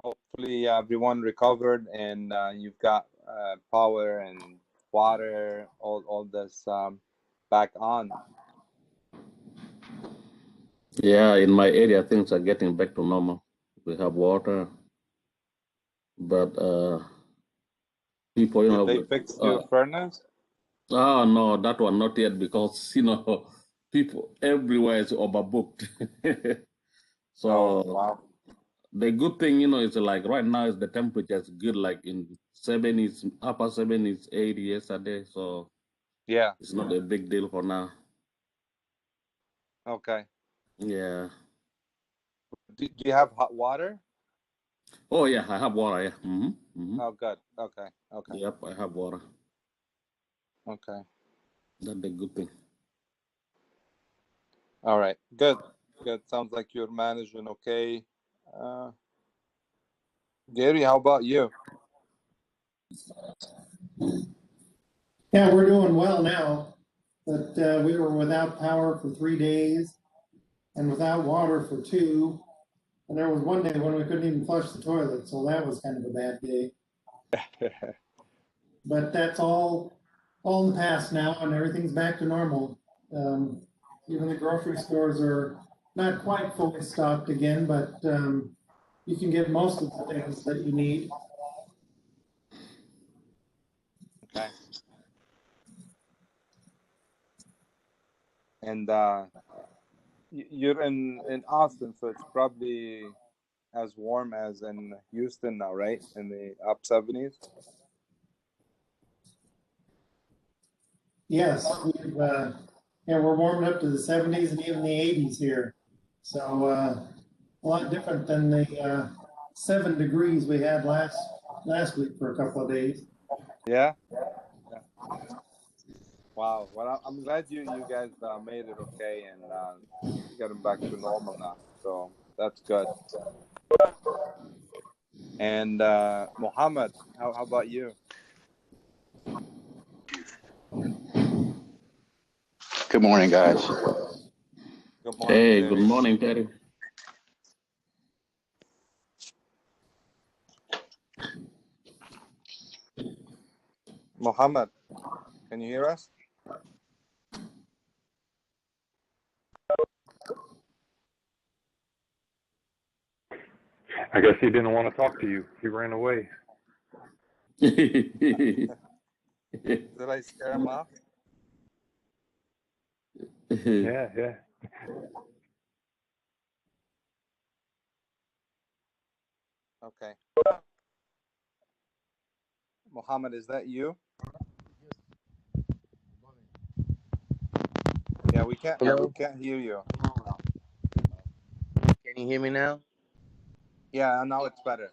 hopefully everyone recovered and you've got power and water, all this back on. Yeah, in my area, things are getting back to normal. We have water, but people, Did they fix your furnace? oh no, that one not yet because people everywhere is overbooked. Oh, So wow. the good thing, is like right now is the temperature is good, like in 70s, upper 70s, 80 yesterday. So Yeah. it's not a big deal for now. Okay. Yeah. Do you have hot water? Oh yeah, I have water. Yeah. Oh, good. Okay. Okay. Yep, I have water. Okay. That's the good thing. All right. Good. Good. Sounds like you're managing okay. Uh, Gary, how about you? Yeah, we're doing well now, but we were without power for 3 days and without water for 2. And there was one day when we couldn't even flush the toilet, so that was kind of a bad day. But that's all in the past now, and everything's back to normal. Even the grocery stores are not quite fully stocked again, but you can get most of the things that you need. Okay. And you're in Austin, so it's probably as warm as in Houston now, right? In the up 70s. Yes, we're warming up to the 70s and even the 80s here. So a lot different than the 7 degrees we had last week for a couple of days. Yeah. Yeah. Wow. Well, I'm glad you guys made it okay and getting back to normal now. So that's good. And Mohammed, how about you? Good morning, guys. Good morning, Hey, good Terry. morning, Terry. Mohammed, can you hear us? I guess he didn't want to talk to you. He ran away. Did I scare him off? Yeah. Okay. Mohammed, is that you? Yeah, we can't hear you. Can you hear me now? Yeah, now it's better.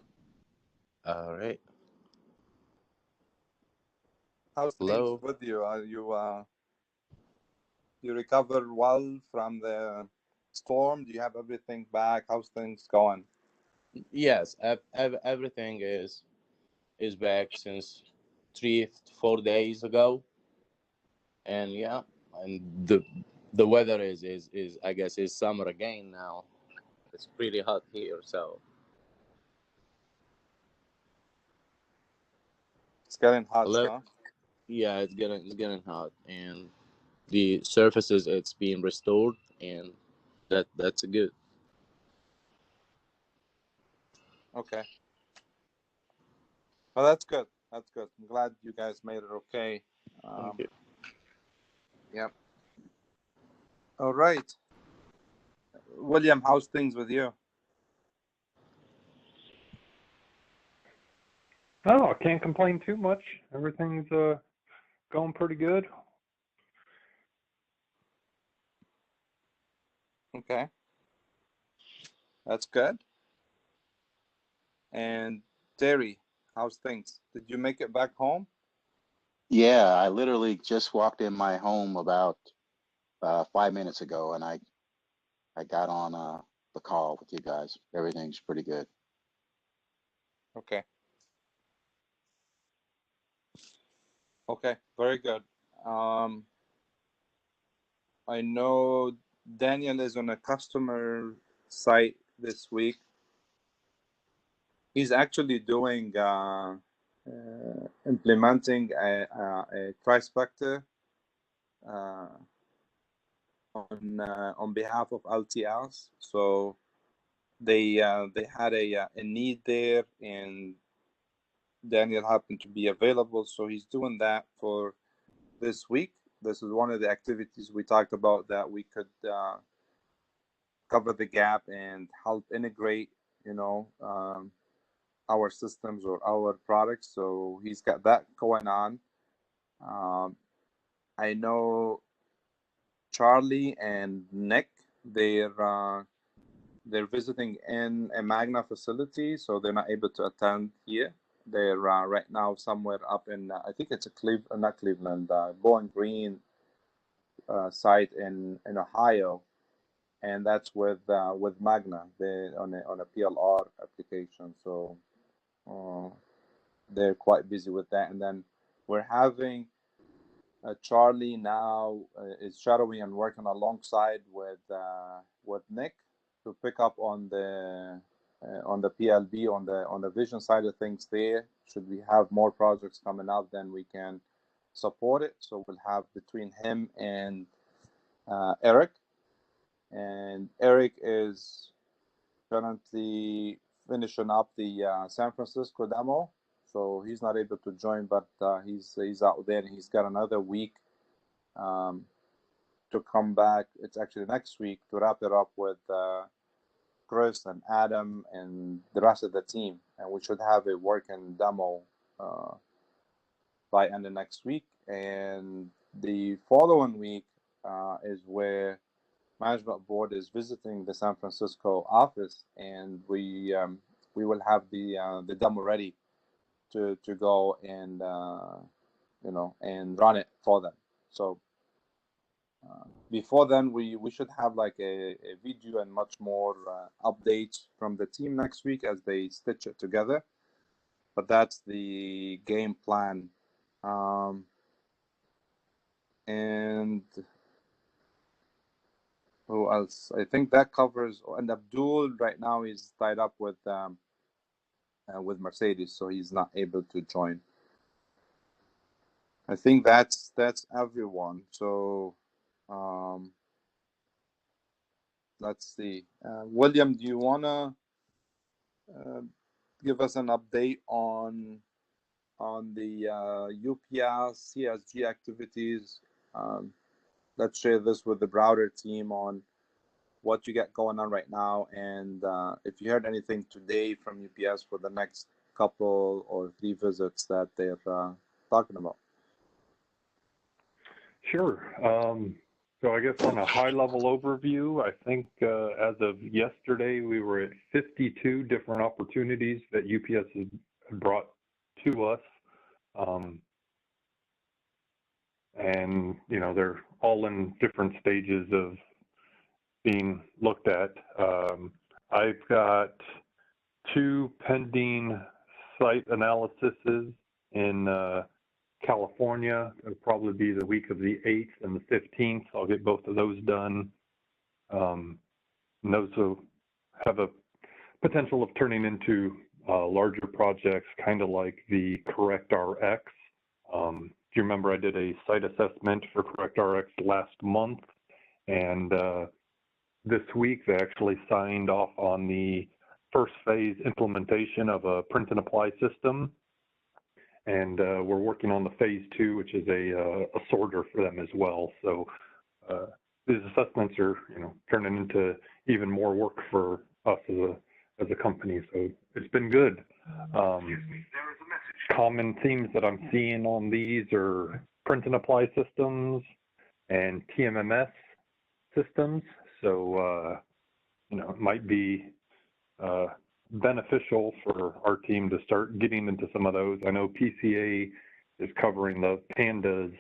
All right. How's Hello. things with you? Are you recovered well from the storm? Do you have everything back? How's things going? Yes, everything is back since 3 to 4 days ago, and yeah, and the weather is I guess is summer again now. It's pretty hot here, so It's getting hot, hello. huh? Yeah, it's getting hot, and the surfaces it's being restored, and that's a good. Okay. Well, that's good. That's good. I'm glad you guys made it okay. Thank you. Yep. All right. William, how's things with you? Oh, I can't complain too much. Everything's going pretty good. Okay. That's good. And Terry, how's things? Did you make it back home? Yeah, I literally just walked in my home about 5 minutes ago, and I got on the call with you guys. Everything's pretty good. Okay. Okay. Very good. I know Daniel is on a customer site this week. he's actually doing implementing a trispector on behalf of LTS. So they had a need there, and Daniel happened to be available, so he's doing that for this week. This is one of the activities we talked about that we could cover the gap and help integrate, our systems or our products. So he's got that going on. I know Charlie and Nick, they're visiting in a Magna facility, so they're not able to attend here. They're right now somewhere up in, I think it's not Cleveland, Bowling Green site in Ohio, and that's with Magna. They on a PLR application, so they're quite busy with that. And then we're having Charlie now is shadowing and working alongside with Nick to pick up on the PLB on the vision side of things. There, should we have more projects coming up, then we can support it. So we'll have between him and Eric, and Eric is currently finishing up the San Francisco demo, so he's not able to join, but he's out there, and he's got another week to come back. It's actually next week to wrap it up with Chris and Adam and the rest of the team, and we should have a working demo by end of next week. And the following week is where management board is visiting the San Francisco office, and we will have the demo ready to go and and run it for them. So before then, we should have like a video and much more updates from the team next week as they stitch it together. But that's the game plan. And who else? I think that covers. And Abdul right now is tied up with Mercedes, so he's not able to join. I think that's everyone. So let's see. William, do you wanna give us an update on the UPS CSG activities? Let's share this with the broader team on what you got going on right now, and if you heard anything today from UPS for the next couple or 3 visits that they're talking about. Sure. So I guess on a high-level overview, I think as of yesterday, we were at 52 different opportunities that UPS has brought to us. And, they're all in different stages of being looked at. I've got 2 pending site analyses in California. It'll probably be the week of the 8th and the 15th. I'll get both of those done. And those will have a potential of turning into larger projects, kind of like the CorrectRx. Do you remember I did a site assessment for CorrectRx last month? And this week they actually signed off on the first phase implementation of a print and apply system. And we're working on the phase 2, which is a sorter for them as well. So these assessments are, turning into even more work for us as a company. So it's been good. Common themes that I'm seeing on these are print and apply systems and TMMS systems. So it might be beneficial for our team to start getting into some of those. I know PCA is covering the pandas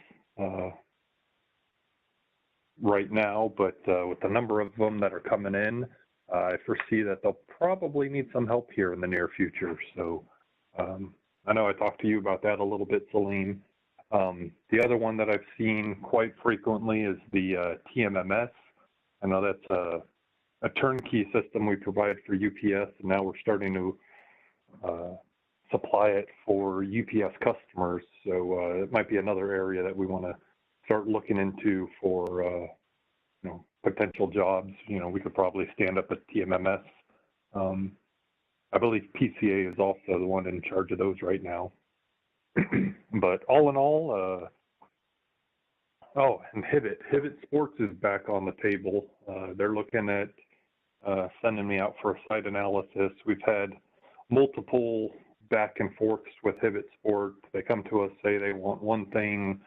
right now, but with the number of them that are coming in, I foresee that they'll probably need some help here in the near future. So I know I talked to you about that a little bit, Salim. The other one that I've seen quite frequently is the TMMS. I know that's a turnkey system we provide for UPS, and now we're starting to supply it for UPS customers. So it might be another area that we want to start looking into for potential jobs. We could probably stand up a TMMS. I believe PCA is also the one in charge of those right now. But all in all, and Hibbett Sports is back on the table. They're looking at sending me out for a site analysis. We've had multiple back and forths with Hibbett Sports. They come to us, say they want one thing,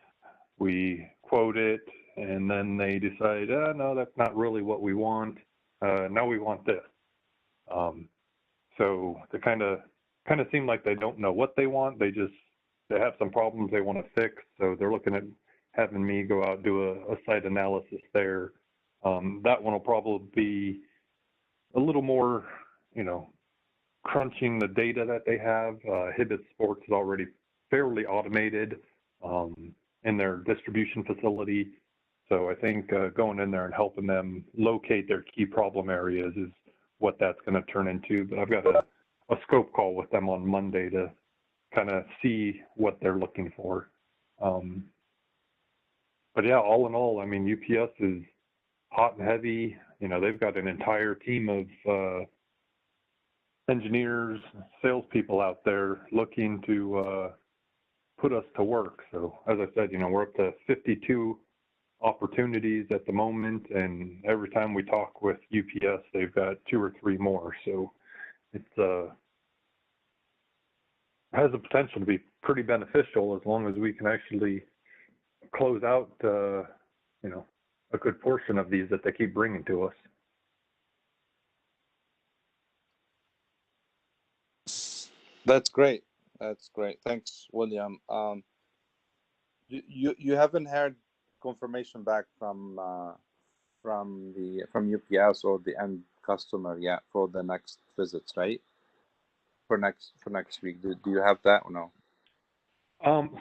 we quote it, and then they decide, no, that's not really what we want. Now we want this. So they kind of seem like they don't know what they want. They have some problems they want to fix. So they're looking at having me go out and do a site analysis there. That one will probably be a little more, crunching the data that they have. Hibbett Sports is already fairly automated in their distribution facility. So I think going in there and helping them locate their key problem areas is what that's going to turn into. But I've got a scope call with them on Monday to kind of see what they're looking for. But yeah, all in all, I mean, UPS is hot and heavy. They've got an entire team of engineers, salespeople out there looking to put us to work. So as I said, we're up to 52 opportunities at the moment, and every time we talk with UPS, they've got 2 or 3 more. So it's has the potential to be pretty beneficial as long as we can actually close out, a good portion of these that they keep bringing to us. That's great. That's great. Thanks, William. You haven't heard confirmation back from UPS or the end customer yet for the next visits, right? For next week. Do you have that or no?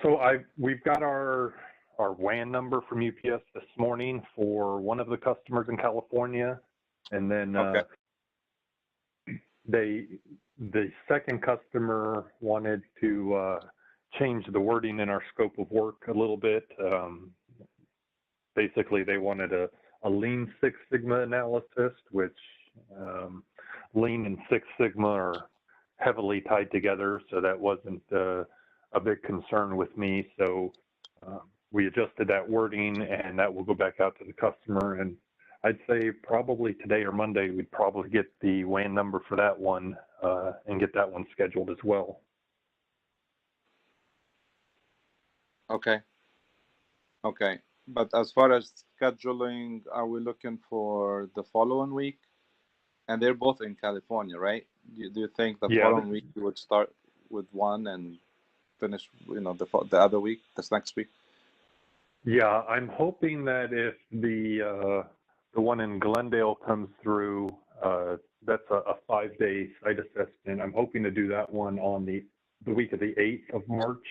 So we've got our WAN number from UPS this morning for one of the customers in California, and then Okay. The second customer wanted to change the wording in our scope of work a little bit. Basically, they wanted a Lean Six Sigma analysis, which Lean and Six Sigma are heavily tied together, so that wasn't a big concern with me. So we adjusted that wording, and that will go back out to the customer. And I'd say probably today or Monday, we'd probably get the WAN number for that one and get that one scheduled as well. Okay. But as far as scheduling, are we looking for the following week? And they're both in California, right? Do you think the following week you would start with one and finish, the other week, this next week? Yeah, I'm hoping that if the one in Glendale comes through, that's a 5-day site assessment. I'm hoping to do that one on the week of the 8th of March,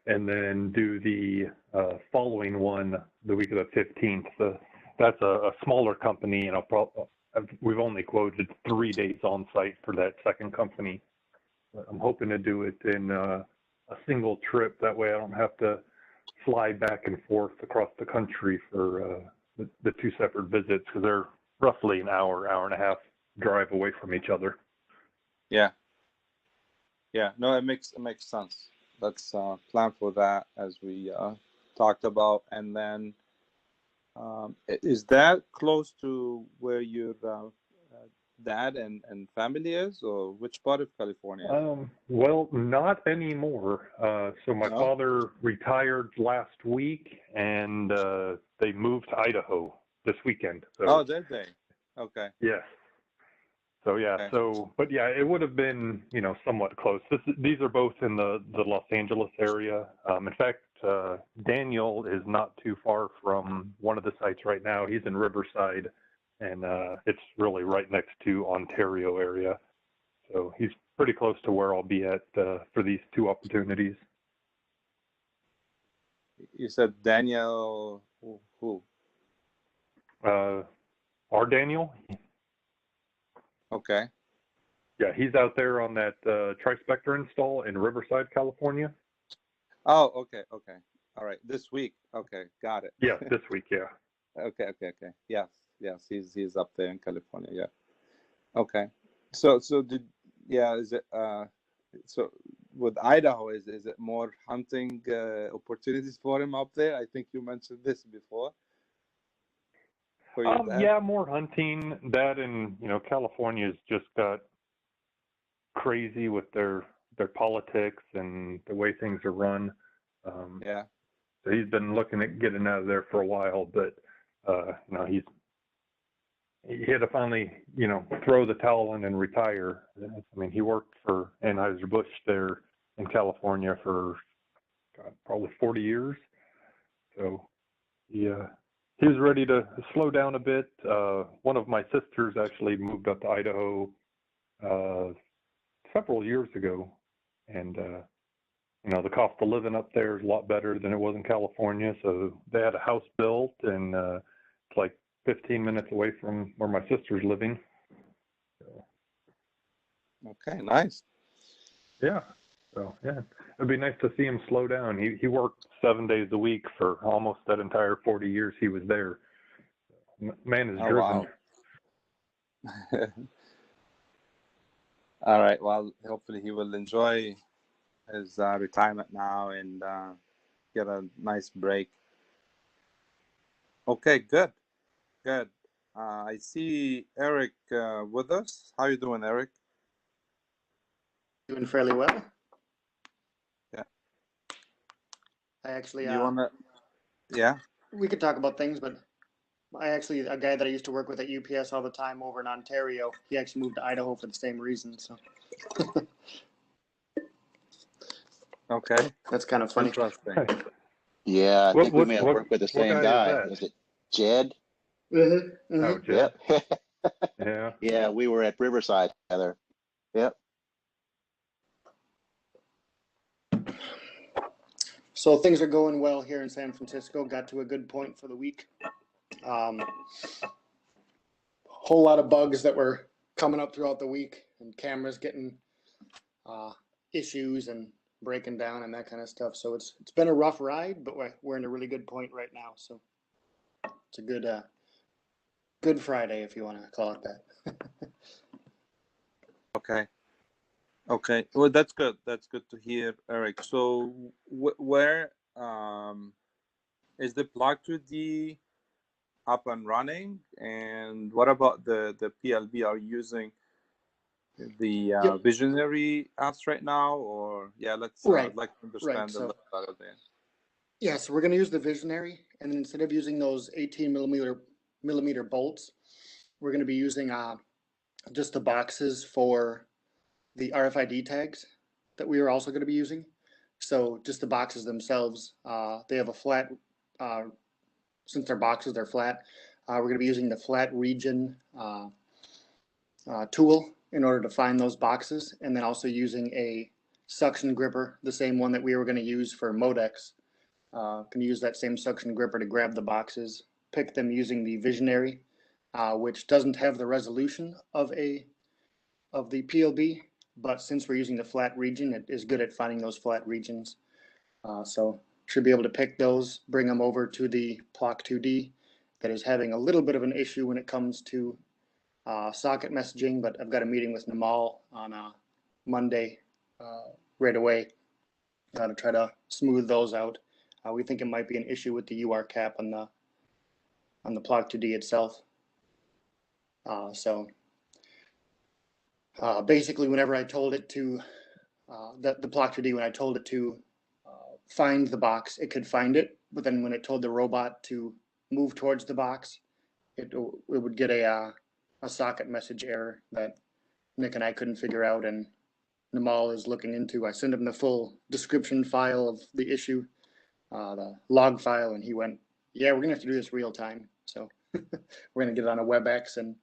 and then do the following one the week of the 15th. So that's a smaller company, and we've only quoted 3 days on site for that second company. But I'm hoping to do it in a single trip. That way I don't have to fly back and forth across the country for the 2 separate visits, because they're roughly an hour and a half drive away from each other. Yeah. No, it makes sense. Let's plan for that as we talked about. And then is that close to where your dad and family is, or which part of California? Well, not anymore. So my father retired last week, and they moved to Idaho this weekend. So, did they? Okay. Yes. So yeah. Okay. But yeah, it would have been somewhat close. These are both in the Los Angeles area. In fact, Daniel is not too far from one of the sites right now. He's in Riverside, and it's really right next to Ontario area. So he's pretty close to where I'll be at for these 2 opportunities. You said Daniel who? Our Daniel. Okay. Yeah, he's out there on that Tri-Spectra install in Riverside, California. Oh, okay, okay. All right, this week. Okay, got it. Yeah, this week, yeah. Okay, okay, okay. Yes, yes, he's up there in California. Yeah. Okay. So is it so with Idaho is it more hunting opportunities for him up there? I think you mentioned this before. For your dad? Yeah, more hunting. That, and California's just got crazy with their politics and the way things are run. Yeah. So he's been looking at getting out of there for a while, but he had to finally throw the towel in and retire. I mean, he worked for Anheuser-Busch there in California for probably 40 years. So he was ready to slow down a bit. One of my sisters actually moved up to Idaho several years ago, and the cost of living up there is a lot better than it was in California. So they had a house built, and it's like 15 minutes away from where my sister's living. So, Okay, nice. yeah. So yeah, it'd be nice to see him slow down. He worked 7 days a week for almost that entire 40 years he was there. Man is driven. Wow. All right. Well, hopefully he will enjoy his retirement now and get a nice break. Okay, good, good. I see Eric with us. How you doing, Eric? Doing fairly well. Yeah. I actually, You wanna? Yeah. we could talk about things, but a guy that I used to work with at UPS all the time over in Ontario, he actually moved to Idaho for the same reason. So Okay. that's kind of funny. Interesting. Yeah, I think we may have what- worked with the what same guy guy. is that? Is it Jed? Mm-hmm, mm-hmm. Oh, Jed. Yep. Yeah. Yeah, we were at Riverside together. Yep. So things are going well here in San Francisco. Got to a good point for the week. Whole lot of bugs that were coming up throughout the week, and cameras getting issues and breaking down and that kind of stuff. So it's been a rough ride, but we're in a really good point right now. So it's a good Friday, if you want to call it that. Okay. Okay. Well, that's good. That's good to hear, Eric. So where is the Plug 2D up and running? And what about the PLB? Are you using the Yep. Visionary apps right now, or let's Right. I'd like to understand Right. a So little better there. yeah, so we're going to use the Visionary, and then instead of using those 18 millimeter bolts, we're going to be using just the boxes for the RFID tags that we are also going to be using. So just the boxes themselves, they have a flat, since they're boxes, they're flat. We're going to be using the flat region tool in order to find those boxes, and then also using a suction gripper, the same one that we were going to use for Modex. Can use that same suction gripper to grab the boxes, pick them using the Visionary, which doesn't have the resolution of the PLB, but since we're using the flat region, it is good at finding those flat regions. So should be able to pick those, bring them over to the Plock 2D that is having a little bit of an issue when it comes to socket messaging, but I've got a meeting with Namal on Monday right away to try to smooth those out. We think it might be an issue with the UR cap on the Plock 2D itself. So basically, whenever I told it to the Plock 2D, when I told it to find the box, it could find it. But then when it told the robot to move towards the box, it would get a socket message error that Nick and I couldn't figure out, and Namal is looking into. I sent him the full description file of the issue, the log file, and he went, "Yeah, we're gonna have to do this real time." So we're gonna get it on a WebEx and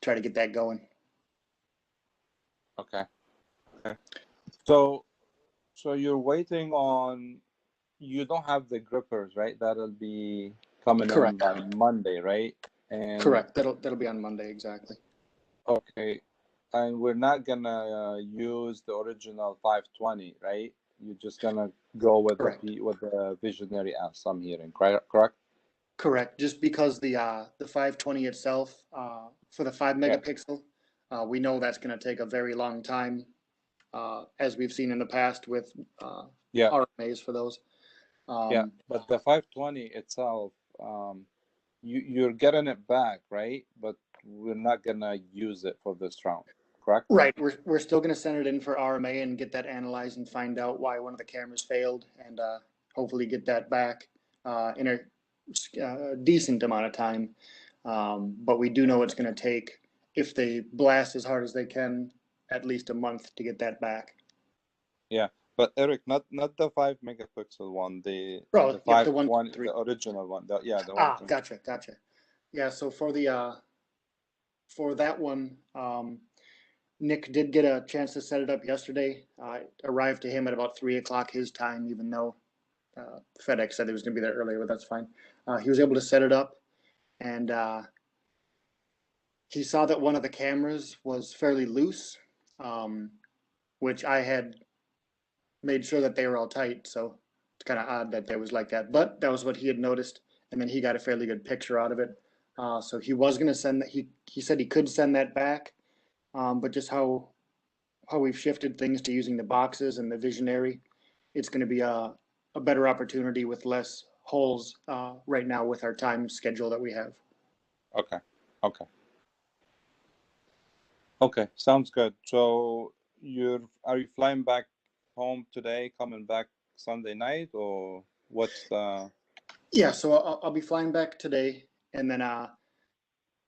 try to get that going. Okay. Okay. So you're waiting on. You don't have the grippers, right? That'll be coming Correct. in by Monday, right? And Correct. That'll be on Monday, exactly. okay. And we're not gonna use the original 520, right? You're just gonna go with Correct. the Visionary S, I'm hearing, correct? Correct. Just because the 520 itself, for the 5 Yeah. megapixel, we know that's going to take a very long time, as we've seen in the past with Yeah. RMAs for those. Yeah, but the 520 itself, you're getting it back, right? But we're not gonna use it for this round, correct? Right. We're still going to send it in for RMA and get that analyzed and find out why one of the cameras failed, and hopefully get that back in a decent amount of time. But we do know it's going to take, if they blast as hard as they can, at least a month to get that back. Yeah, but Eric, not the 5 megapixel one, the Oh, the yep, the 520, 1.3. the original one. The one. Ah, gotcha. Yeah, so for that one, Nick did get a chance to set it up yesterday. Arrived to him at about 3 o'clock his time, even though FedEx said he was going to be there earlier, but that's fine. He was able to set it up, and he saw that one of the cameras was fairly loose, which I had made sure that they were all tight. So it's kind of odd that there was like that, but that was what he had noticed, and then he got a fairly good picture out of it. So he was going to send that. He said he could send that back, but just how we've shifted things to using the boxes and the Visionary, it's going to be a better opportunity with less holes right now with our time schedule that we have. Okay, sounds good. So are you flying back home today, coming back Sunday night, or what's the? Yeah, so I'll be flying back today, and then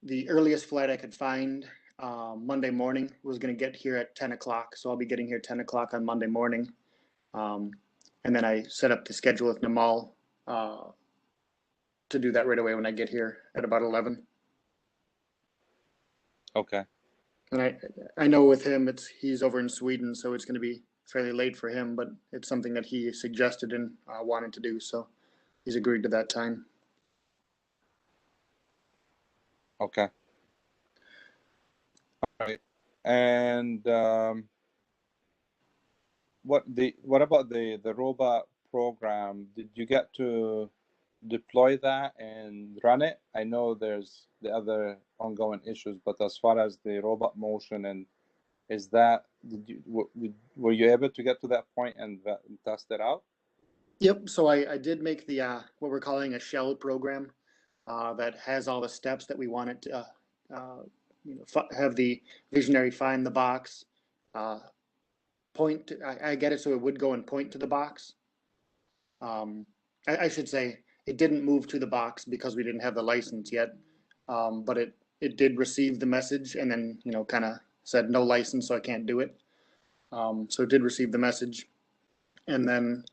the earliest flight I could find Monday morning was going to get here at 10 o'clock. So I'll be getting here 10 o'clock on Monday morning. And then I set up the schedule with Namal to do that right away when I get here at about 11. Okay. And I know with him, he's over in Sweden, so it's going to be fairly late for him, but it's something that he suggested and wanted to do. So he's agreed to that time. Okay. All right. And what about the robot program? Did you get to deploy that and run it? I know there's the other ongoing issues, but as far as the robot motion, and were you able to get to that point and test it out? Yep. So I did make the what we're calling a shell program that has all the steps that we want it to have the Visionary find the box, point to, I get it, so it would go and point to the box. I should say it didn't move to the box because we didn't have the license yet, but it did receive the message and then kind of said no license, so I can't do it. So it did receive the message, and then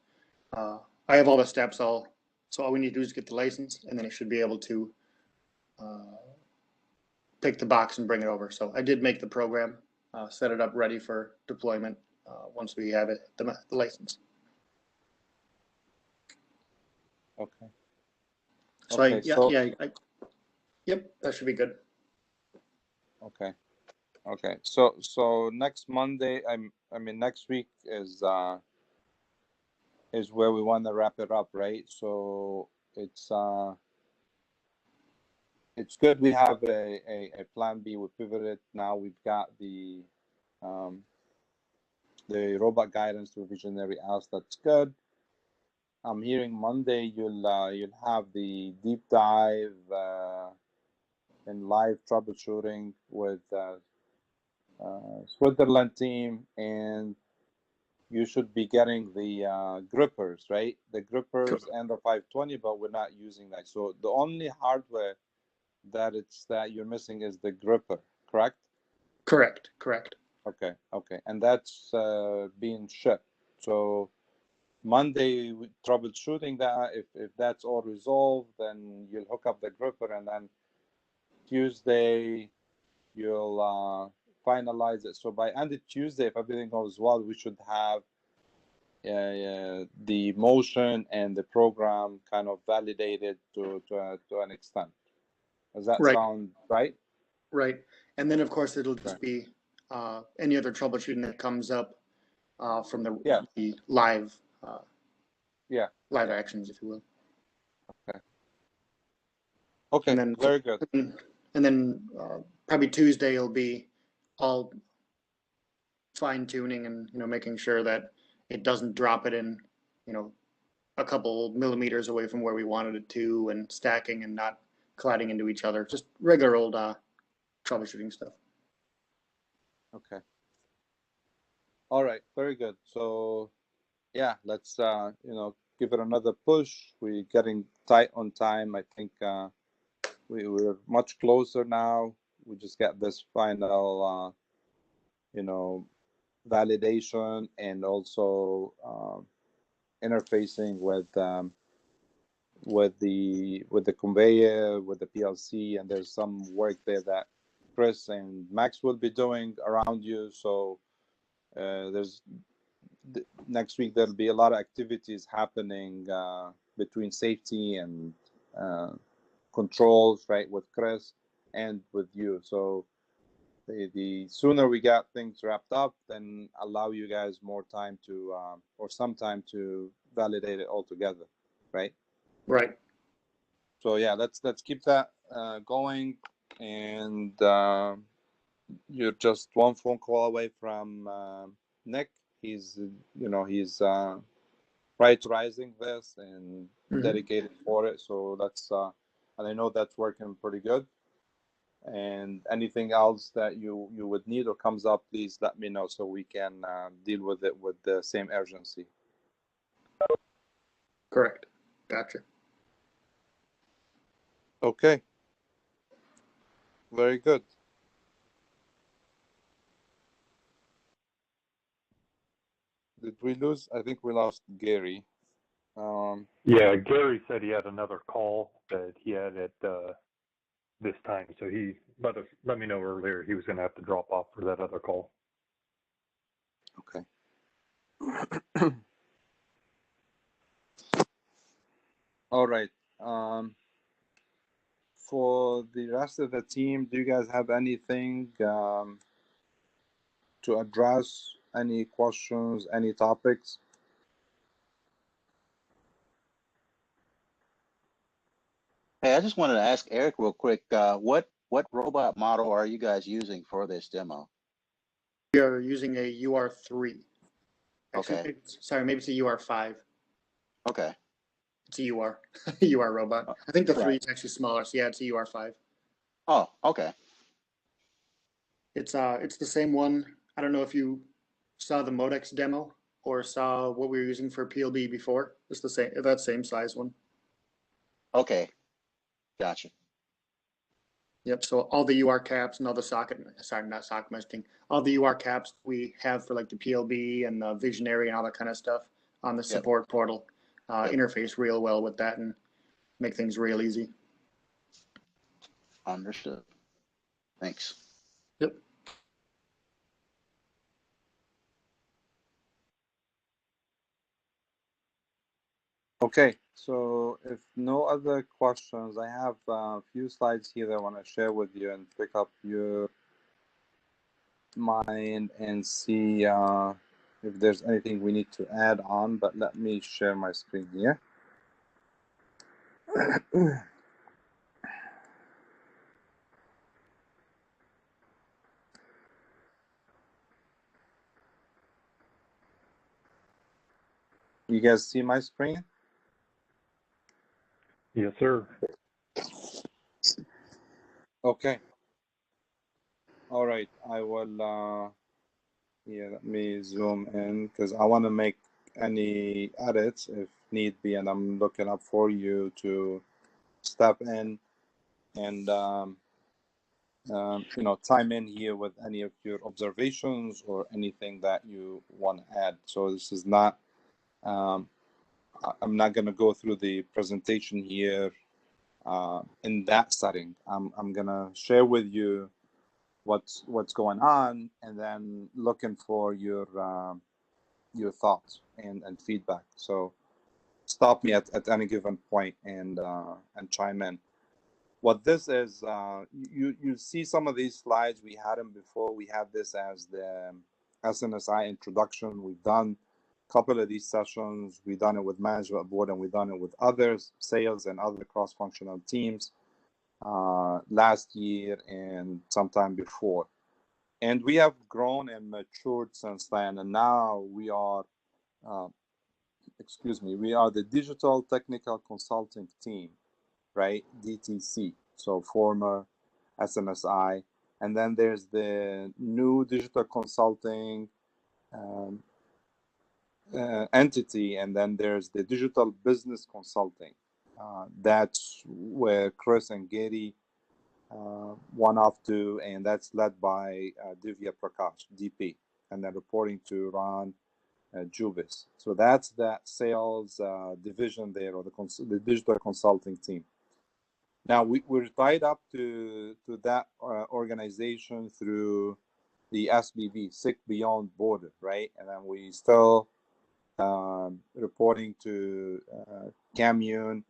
I have all the steps. So all we need to do is get the license, and then it should be able to pick the box and bring it over. So I did make the program, set it up ready for deployment once we have it, the license. Okay. So yep, that should be good. Okay. So next Monday, next week is where we want to wrap it up, right? So it's good we have a plan B. We pivoted. Now we've got the robot guidance to Visionary else. That's good. I'm hearing Monday you'll have the deep dive and live troubleshooting with Switzerland team, and you should be getting the grippers, right? The grippers and the 520, but we're not using that. So the only hardware that you're missing is the gripper, correct? Correct. Okay, and that's being shipped. So Monday troubleshooting that. If that's all resolved, then you'll hook up the gripper, and then Tuesday you'll finalize it. So by end of Tuesday, if everything goes well, we should have the motion and the program kind of validated to an extent. Does that sound right? Right. And then of course it'll just be any other troubleshooting that comes up from the, Yeah. the live Yeah. live actions, if you will. Okay. And then Very good. And then probably Tuesday will be all fine tuning and making sure that it doesn't drop it in a couple millimeters away from where we wanted it to, and stacking and not colliding into each other. Just regular old troubleshooting stuff. Okay. All right. Very good. So yeah, let's give it another push. We're getting tight on time. I think we're much closer now. We just got this final validation and also interfacing with the conveyor, with the PLC, and there's some work there that Chris and Max will be doing around you. So next week there'll be a lot of activities happening between safety and controls, right, with Chris and with you. So the sooner we got things wrapped up, then allow you guys more time to or some time to validate it all together, right? Right. So yeah, let's keep that going, and you're just one phone call away from Nick. He's prioritizing this and dedicated for it. So that's and I know that's working pretty good. And anything else that you would need or comes up, please let me know so we can deal with it with the same urgency. Correct. Gotcha. Okay. Very good. Did we lose? I think we lost Gary. Yeah, Gary said he had another call that he had at this time, so he let me know earlier he was going to have to drop off for that other call. Okay. All right. For the rest of the team, do you guys have anything to address? Any questions? Any topics? Hey, I just wanted to ask Eric real quick, what robot model are you guys using for this demo? We are using a UR3. Actually, Okay. sorry, maybe it's a UR5. Okay. It's a UR, UR robot. I think the 3 Right. is actually smaller, so yeah, it's a UR5. Oh, okay. It's the same one. I don't know if you saw the Modex demo or saw what we were using for PLB before. It's the same, that same size one. Okay. Gotcha. Yep. So all the UR caps and all the socket, sorry, not socket meshing, all the UR caps we have for like the PLB and the Visionary and all that kind of stuff on the support portal interface real well with that and make things real easy. Understood. Thanks. Yep. Okay, so if no other questions, I have a few slides here that I want to share with you and pick up your mind and see if there's anything we need to add on, but let me share my screen here. You guys see my screen? Yes, sir. Okay. All right, I will, yeah, let me zoom in because I want to make any edits if need be, and I'm looking up for you to step in and chime in here with any of your observations or anything that you want to add. So this is not, I'm not going to go through the presentation here in that setting. I'm going to share with you what's going on, and then looking for your thoughts and feedback. So stop me at any given point and chime in. What this is, you see some of these slides. We had them before. We had this as the S&SI introduction. We've done a couple of these sessions. We've done it with management board, and we've done it with others, sales and other cross-functional teams last year and sometime before. And we have grown and matured since then. And now we are, we are the Digital Technical Consulting Team, right? DTC, so former S&SI. And then there's the new digital consulting entity, and then there's the digital business consulting. That's where Chris and Gary one off to, and that's led by Divya Prakash, DP, and then reporting to Ron Jubis. So that's that sales division there, or the digital consulting team. Now we're tied up to that organization through the SBB, Sick Beyond Border, right? And then we still reporting to Commune,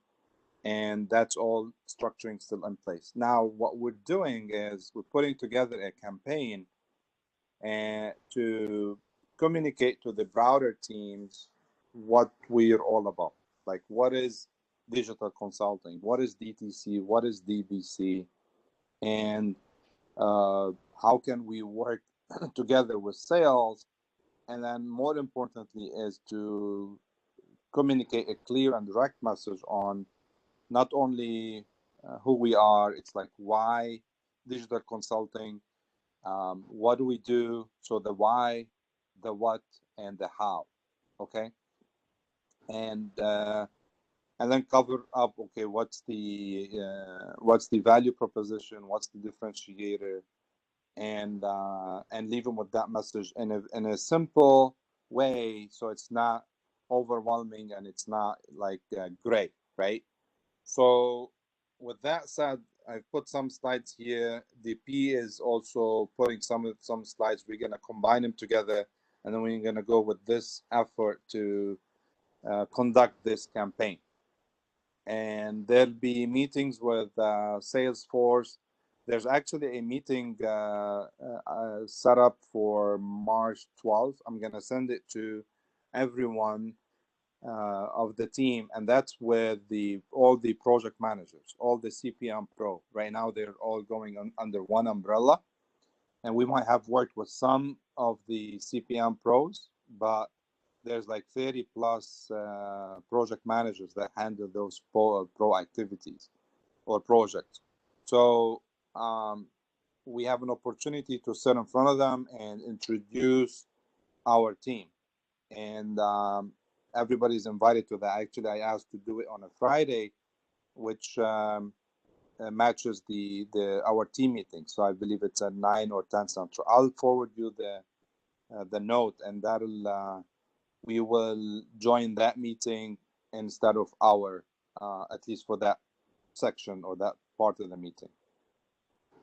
and that's all structuring still in place. Now what we're doing is we're putting together a campaign and to communicate to the broader teams what we're all about. Like, what is digital consulting? What is DTC? What is DBC? And how can we work together with sales? And then more importantly is to communicate a clear and direct message on not only who we are, it's like why digital consulting, what do we do? So the why, the what, and the how, okay? And then cover up, okay, what's the value proposition, what's the differentiator, and leave them with that message in a simple way, so it's not overwhelming and it's not like gray, right? So with that said, I've put some slides here. DP is also putting some slides. We're going to combine them together, and then we're going to go with this effort to conduct this campaign. And there'll be meetings with Salesforce. There's actually a meeting set up for March 12th. I'm going to send it to everyone of the team, and that's with all the project managers, all the CPM Pro. Right now, they're all going under one umbrella, and we might have worked with some of the CPM Pros, but there's like 30 plus project managers that handle those pro activities or projects. So we have an opportunity to sit in front of them and introduce our team, and everybody's invited to that. Actually, I asked to do it on a Friday, which matches our team meeting. So I believe it's at 9 or 10 Central. I'll forward you the note, and that'll we will join that meeting instead of our at least for that section or that part of the meeting.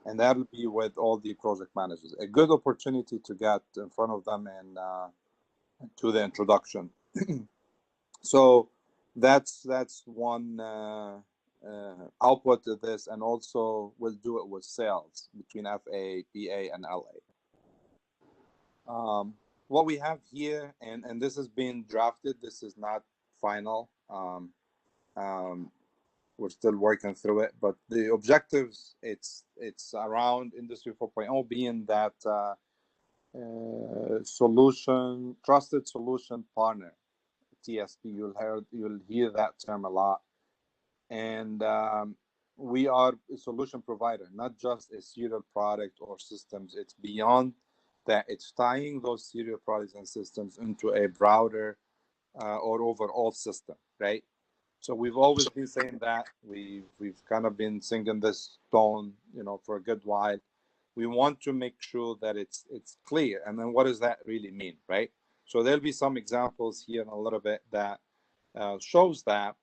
And that'll be with all the project managers. A good opportunity to get in front of them and to the introduction. So that's one output to this, and also we'll do it with sales between FA, PA, and LA. What we have here, and this has been drafted, this is not final. We're still working through it, but the objectives, it's around Industry 4.0 being that trusted solution partner, TSP. You'll hear that term a lot. And we are a solution provider, not just a serial product or systems. It's beyond that. It's tying those serial products and systems into a broader or overall system, right? So we've always been saying that. We've kind of been singing this tone, for a good while. We want to make sure that it's clear. And then what does that really mean, right? So there'll be some examples here in a little bit that shows that.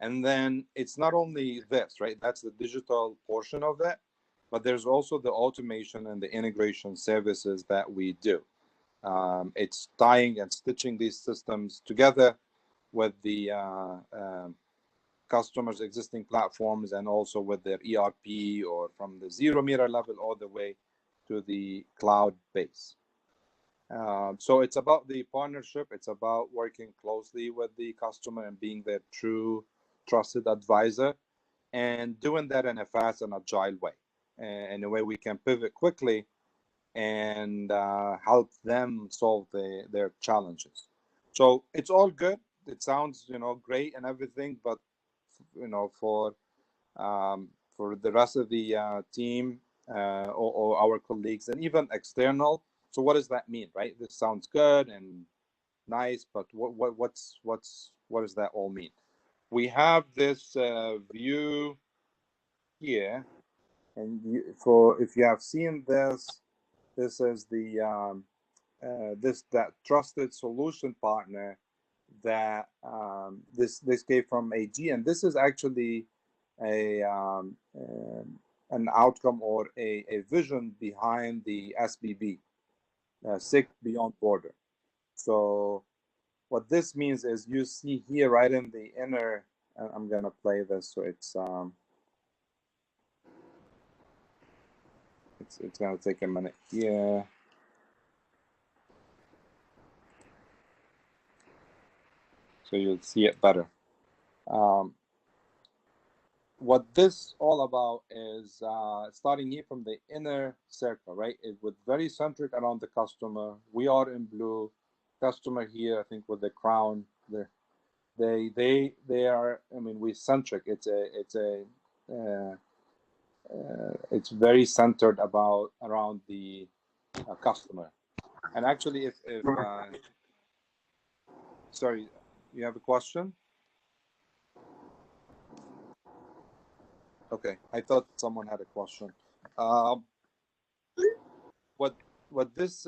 And then it's not only this, right? That's the digital portion of it, but there's also the automation and the integration services that we do. It's tying and stitching these systems together with the customers' existing platforms and also with their ERP, or from the 0-meter level all the way to the cloud base. So it's about the partnership. It's about working closely with the customer and being their true trusted advisor, and doing that in a fast and agile way, in a way we can pivot quickly and help them solve their challenges. So it's all good. It sounds, great and everything, but for the rest of the team, or our colleagues and even external. So what does that mean, right? This sounds good and nice, but what does that all mean? We have this view here, and if you have seen this, this is the that trusted solution partner that this came from AG, and this is actually an outcome or a vision behind the SBB, Sick Beyond Border. So what this means is, you see here right in the inner, I'm gonna play this, so it's gonna take a minute here. So you'll see it better. What this all about is starting here from the inner circle, right? It was very centric around the customer. We are in blue. Customer here, I think, with the crown. They are. I mean, we centric. It's very centered around the customer. And actually, if sorry, you have a question? Okay, I thought someone had a question. What this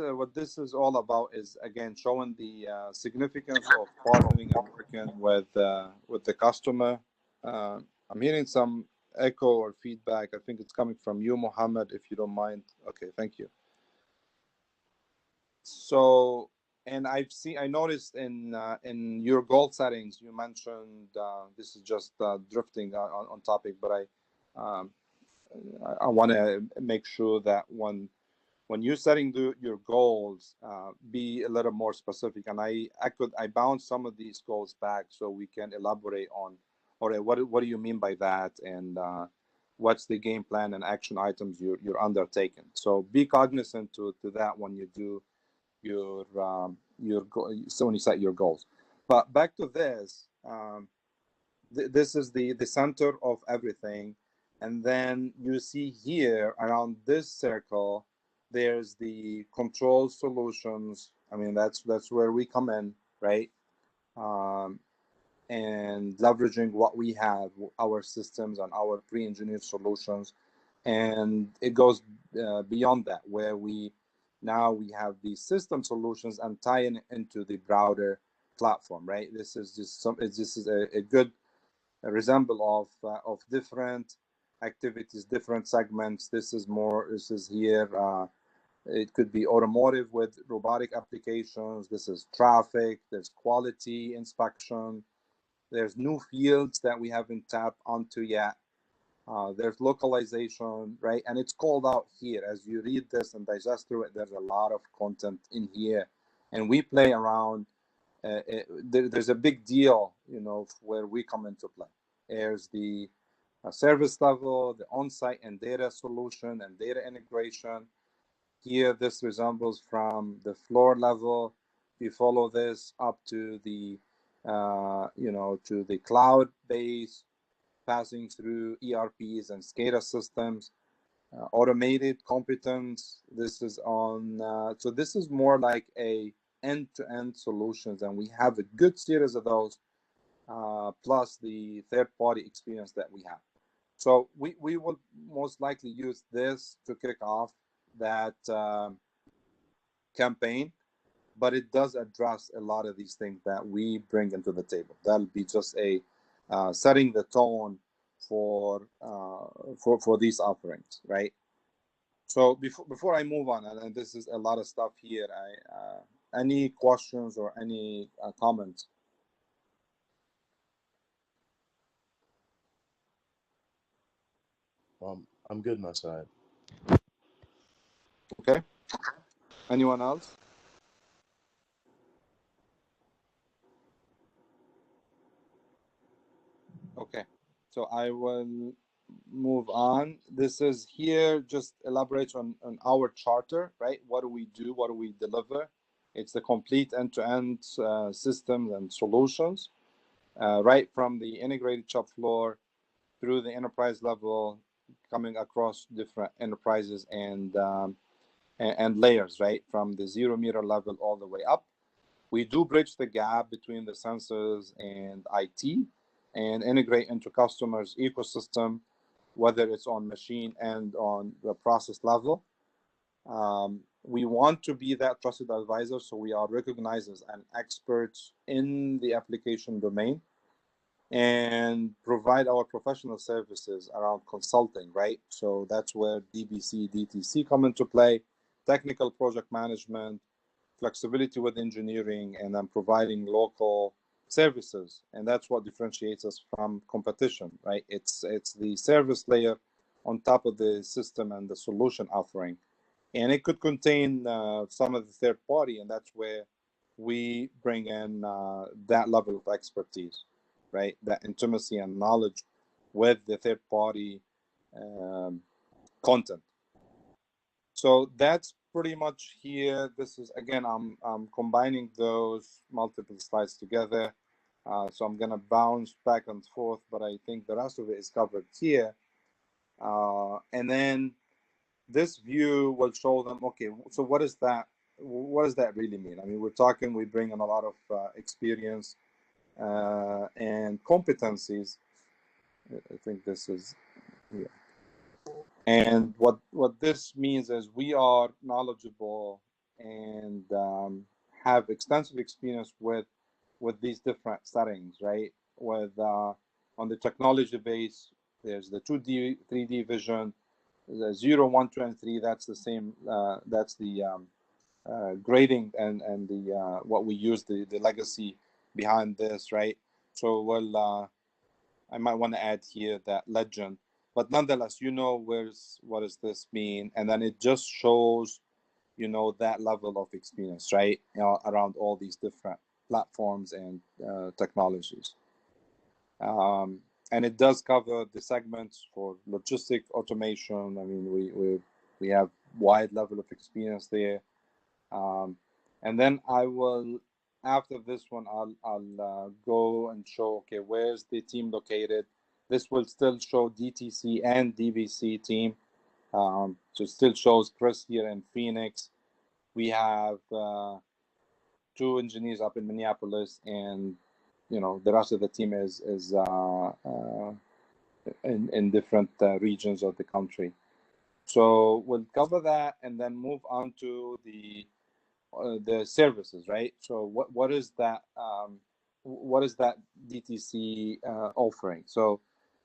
is all about is, again, showing the significance of partnering and working with the customer. I'm hearing some echo or feedback. I think it's coming from you, Mohammed, if you don't mind. Okay, thank you. So, and I noticed in your goal settings, you mentioned, this is just drifting on topic, but I want to make sure that when you're setting your goals, be a little more specific. And I bounce some of these goals back so we can elaborate on, all right, what do you mean by that, and what's the game plan and action items you're undertaking. So be cognizant to that when you do so when you set your goals. But back to this, this is the center of everything. And then you see here around this circle, there's the control solutions. I mean, that's where we come in, right? And leveraging what we have, our systems and our pre-engineered solutions. And it goes beyond that, where we have these system solutions and tying it into the broader platform, right? This is just a good resemble of different activities, different segments. This is here. It could be automotive with robotic applications. This is traffic. There's quality inspection. There's new fields that we haven't tapped onto yet. There's localization, right? And it's called out here. As you read this and digest through it, there's a lot of content in here. And we play around. There's a big deal, where we come into play. There's the service level, the on-site and data solution and data integration. Here, this resembles from the floor level. You follow this up to the, to the cloud base, passing through ERPs and SCADA systems, automated competence. This is on, so this is more like a end-to-end solutions, and we have a good series of those, plus the third-party experience that we have. So we will most likely use this to kick off that campaign, but it does address a lot of these things that we bring into the table. That'll be just a setting the tone for these offerings, right? So before I move on, and this is a lot of stuff here, any questions or any comments? I'm good, my side. Okay. Anyone else? Okay. So I will move on. This is here, just elaborate on our charter, right? What do we do? What do we deliver? It's the complete end-to-end systems and solutions, right from the integrated shop floor through the enterprise level, coming across different enterprises and layers, right? From the 0 meter level all the way up. We do bridge the gap between the sensors and IT and integrate into customers' ecosystem, whether it's on machine and on the process level. We want to be that trusted advisor, so we are recognized as an expert in the application domain and provide our professional services around consulting, right? So that's where DBC, DTC come into play, technical project management, flexibility with engineering, and then providing local services. And that's what differentiates us from competition, right? It's the service layer on top of the system and the solution offering. And it could contain some of the third party, and that's where we bring in that level of expertise, right? That intimacy and knowledge with the third party content. So that's pretty much here. This is, again, I'm combining those multiple slides together. So I'm gonna bounce back and forth, but I think the rest of it is covered here. And then this view will show them, okay, so what is that? What does that really mean? I mean, we're talking, we bring in a lot of experience and competencies. I think this is, yeah. And what this means is we are knowledgeable and have extensive experience with these different settings, right? With on the technology base, there's the 2D, 3D vision, the 0, 1, 2, and 3. That's the same. That's the grading and the what we use, the legacy behind this, right? So well, I might want to add here that legend, but nonetheless, what does this mean? And then it just shows, that level of experience, right? Around all these different platforms and technologies. And it does cover the segments for logistic automation. I mean, we have wide level of experience there. And then I will, after this one, I'll go and show, okay, where's the team located? This will still show DTC and DBC team. So it still shows Chris here in Phoenix. We have 2 engineers up in Minneapolis, and the rest of the team is in different regions of the country. So we'll cover that and then move on to the services, right? So what is that? What is that DTC offering? So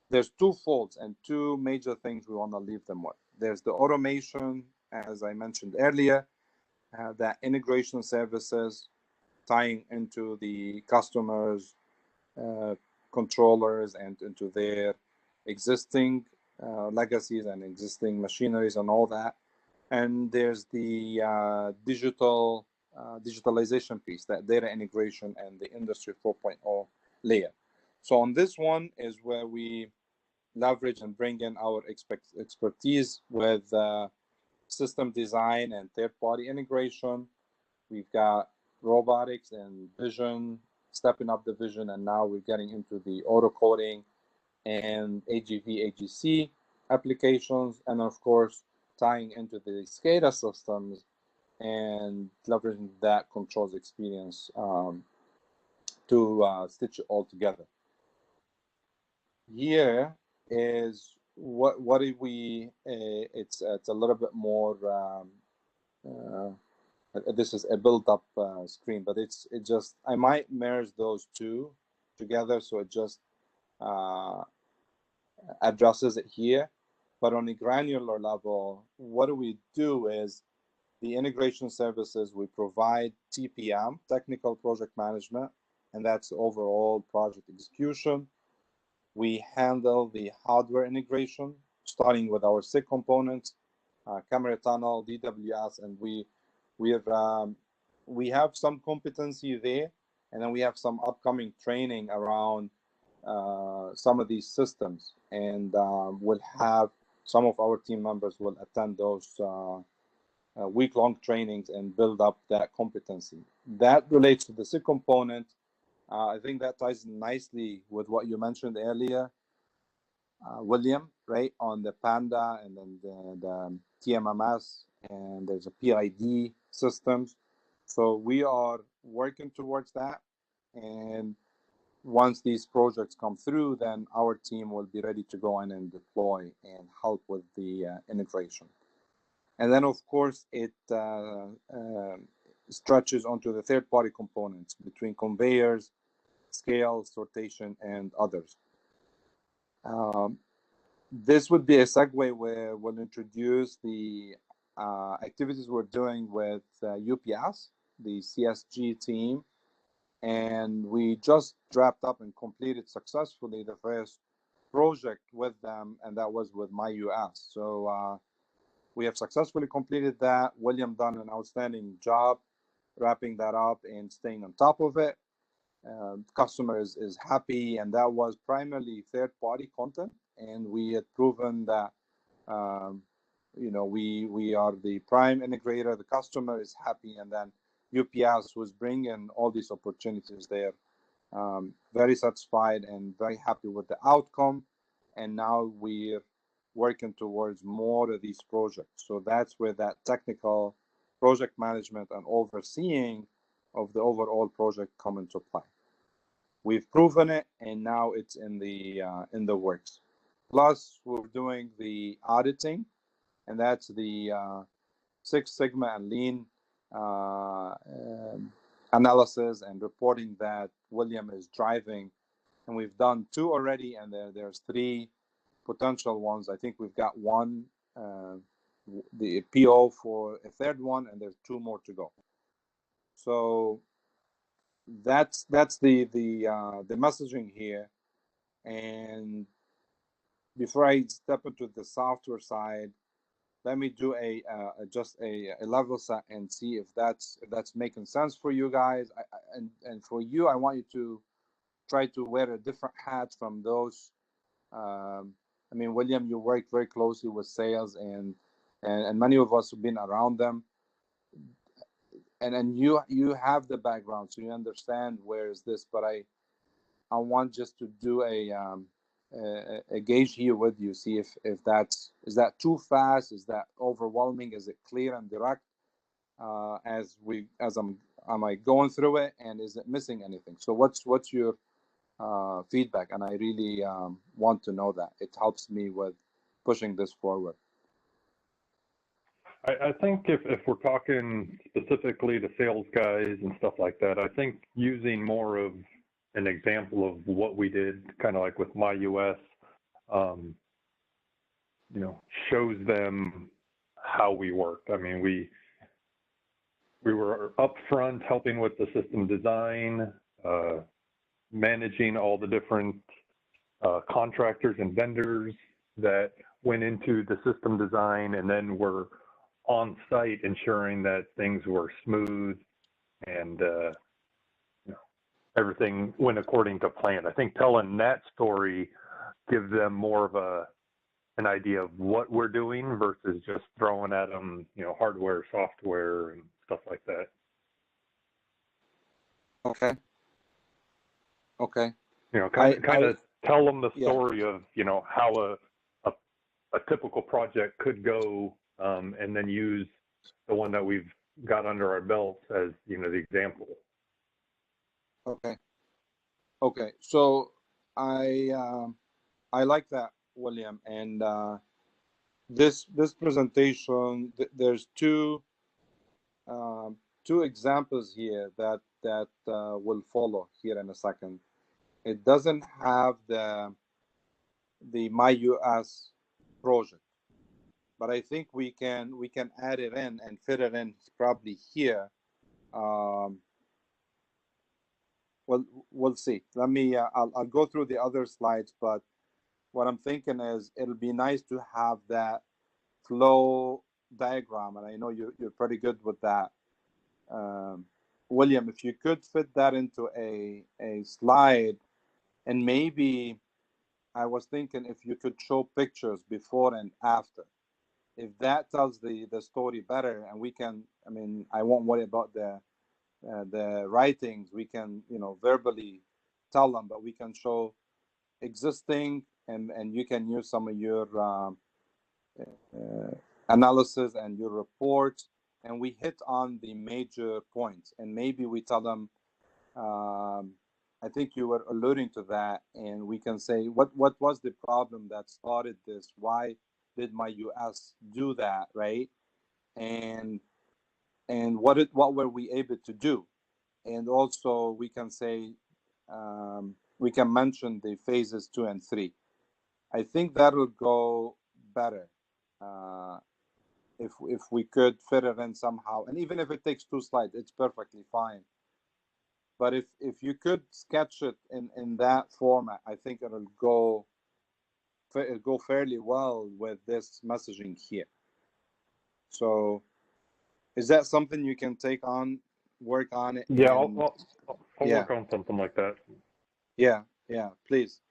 there's 2 folds and 2 major things we want to leave them with. There's the automation, as I mentioned earlier, that integration services tying into the customers' controllers and into their existing legacies and existing machineries and all that. And there's the digitalization piece, that data integration and the Industry 4.0 layer. So on this one is where we leverage and bring in our expertise with system design and third-party integration. We've got robotics and vision, stepping up the vision, and now we're getting into the auto coding and AGV, AGC applications, and of course, tying into the SCADA systems and leveraging that controls experience to stitch it all together. Here is what do we? It's a little bit more. This is a built-up screen, but it just, I might merge those 2 together, so it just addresses it here. But on a granular level, what do we do is the integration services, we provide TPM, technical project management, and that's overall project execution. We handle the hardware integration, starting with our SIG components, camera tunnel, DWS, and we have some competency there, and then we have some upcoming training around some of these systems, and we'll have some of our team members will attend those week-long trainings and build up that competency. That relates to the SIG component. I think that ties nicely with what you mentioned earlier, William, right, on the Panda and then the TMMS, and there's a PID systems. So we are working towards that, and once these projects come through, then our team will be ready to go in and deploy and help with the integration. And then, of course, it stretches onto the third-party components between conveyors, scales, sortation, and others. This would be a segue where we'll introduce the activities we're doing with UPS, the CSG team, and we just wrapped up and completed successfully the first project with them, and that was with MyUS. So we have successfully completed that. William done an outstanding job wrapping that up and staying on top of it. Customer is happy, and that was primarily third-party content, and we had proven that we are the prime integrator. The customer is happy, and then UPS was bringing all these opportunities there. Very satisfied and very happy with the outcome, and now we're working towards more of these projects. So that's where that technical project management and overseeing of the overall project come into play. We've proven it, and now it's in the works. Plus, we're doing the auditing, and that's the Six Sigma and Lean analysis and reporting that William is driving. And we've done 2 already, and there's 3 potential ones. I think we've got one, the PO for a 3rd one, and there's 2 more to go. So that's the messaging here. And before I step into the software side, let me do just a level set and see if that's making sense for you guys. And for you, I want you to try to wear a different hat from those. I mean, William, you work very closely with sales, and many of us have been around them. And you have the background, so you understand where is this. But I want just to do a gauge here with you, see if is that too fast, is that overwhelming, is it clear and direct am I going through it, and is it missing anything? So what's your feedback? And I really want to know that. It helps me with pushing this forward. I think if we're talking specifically to sales guys and stuff like that, I think using more of an example of what we did, kind of like with MyUS, shows them how we work. I mean, we were upfront helping with the system design, managing all the different contractors and vendors that went into the system design, and then we're on site ensuring that things were smooth and everything went according to plan. I think telling that story gives them more of an idea of what we're doing versus just throwing at them, hardware, software, and stuff like that. Okay. Kind of tell them the story of, how a typical project could go, and then use the one that we've got under our belts as, the example. Okay. So I like that, William. And this presentation, there's two examples here that will follow here in a second. It doesn't have the MyUS project, but I think we can add it in and fit it in probably here. Well, we'll see. Let me. I'll go through the other slides, but what I'm thinking is it'll be nice to have that flow diagram, and I know you're pretty good with that. William, if you could fit that into a slide, and maybe I was thinking if you could show pictures before and after, if that tells the story better, and we can, I mean, I won't worry about the writings. We can, you know, verbally tell them, but we can show existing, and you can use some of your analysis and your reports, and we hit on the major points, and maybe we tell them, I think you were alluding to that, and we can say what was the problem that started this, why did my US do that, right? And what were we able to do? And also we can say, we can mention the phases 2 and 3. I think that would go better if we could fit it in somehow. And even if it takes 2 slides, it's perfectly fine. But if you could sketch it in that format, I think it'll go fairly well with this messaging here. So is that something you can take on, work on it? Yeah, and, I'll yeah, work on something like that. yeah, please.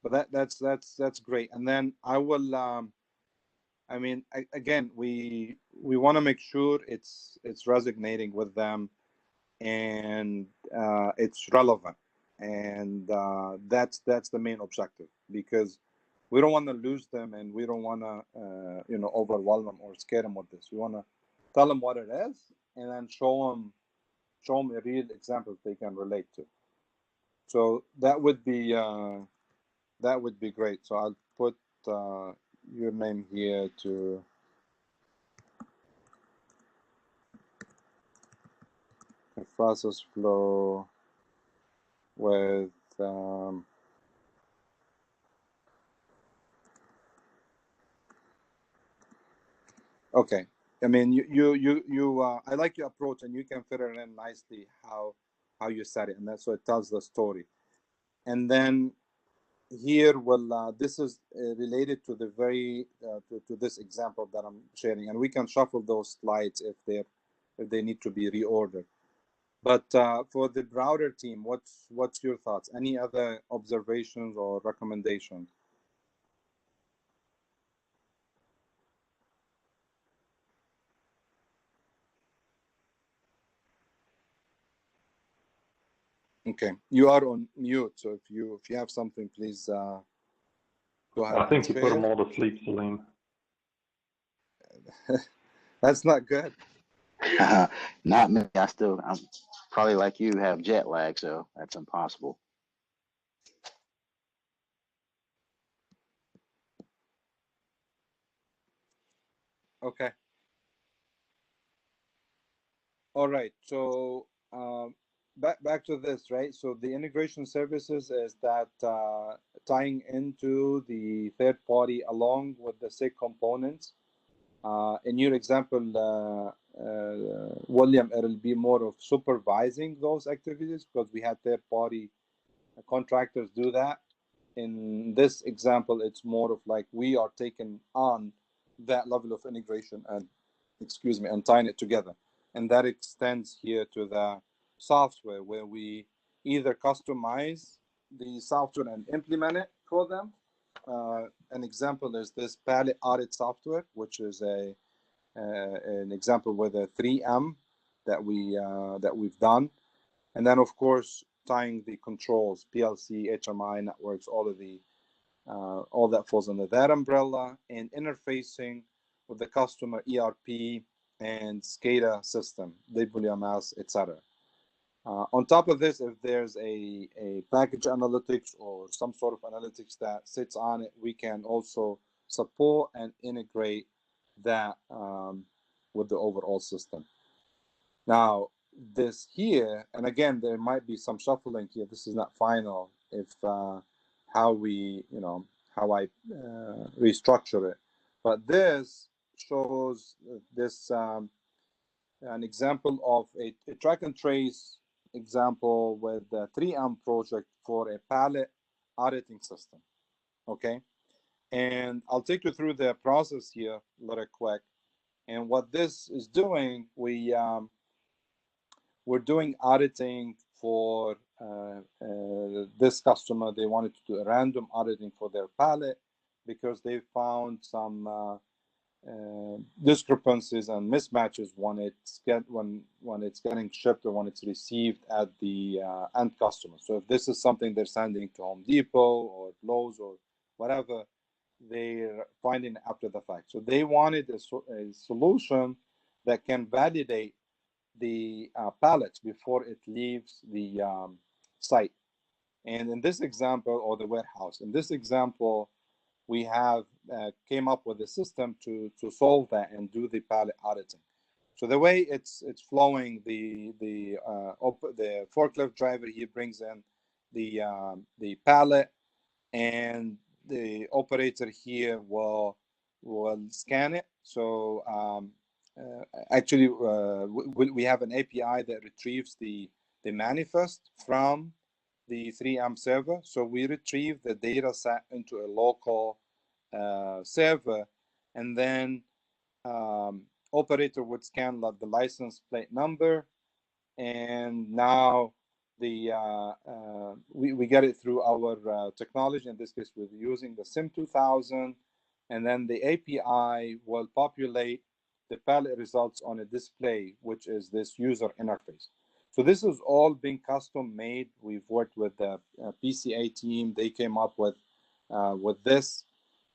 But that's great. And then I will, I mean, again, we want to make sure it's resonating with them, and it's relevant, and that's the main objective, because we don't want to lose them, and we don't want to you know, overwhelm them or scare them with this. We want to tell them what it is, and then show them a real example they can relate to. So that would be great. So I'll put your name here to a process flow with okay. I mean, you I like your approach, and you can fit it in nicely how you said it, and that's what it tells the story. And then here, well, this is related to the very to this example that I'm sharing, and we can shuffle those slides if they need to be reordered. But for the Browder team, what's your thoughts? Any other observations or recommendations? Okay, you are on mute, so if you have something, please go ahead. I think you put them all to sleep, Salim. That's not good. Not me. I'm probably like you, have jet lag, so that's impossible. Okay. All right. So back to this, right? So the integration services is that tying into the third party along with the SIG components. In your example, William, it'll be more of supervising those activities, because we had third party contractors do that. In this example, it's more of like we are taking on that level of integration and, excuse me, and tying it together. And that extends here to the software, where we either customize the software and implement it for them. An example is this pallet audit software, which is an example with a 3M that we've done. And then, of course, tying the controls, PLC, HMI networks, all that falls under that umbrella, and interfacing with the customer ERP and SCADA system, WMS, etc. On top of this, if there's a package analytics or some sort of analytics that sits on it, we can also support and integrate that with the overall system. Now, this here, and again, there might be some shuffling here. This is not final. If how we, you know, how I restructure it, but this shows this an example of a track and trace example with the 3M project for a pallet auditing system. Okay, and I'll take you through the process here a little quick. And what this is doing, we're doing auditing for this customer. They wanted to do a random auditing for their pallet because they found some discrepancies and mismatches when it's getting shipped or when it's received at the end customer. So if this is something they're sending to Home Depot or Lowe's or whatever, they're finding after the fact. So they wanted a solution that can validate the pallets before it leaves the site. And in this example, or the warehouse, in this example, we have came up with a system to solve that and do the pallet auditing. So the way it's flowing, the forklift driver, he brings in the pallet, and the operator here will scan it. So actually, we have an API that retrieves the manifest from the 3M server. So we retrieve the data set into a local server, and then operator would scan the license plate number, and now we get it through our technology. In this case, we're using the SIM 2000, and then the API will populate the pallet results on a display, which is this user interface. So this is all being custom made. We've worked with the PCA team. They came up with this,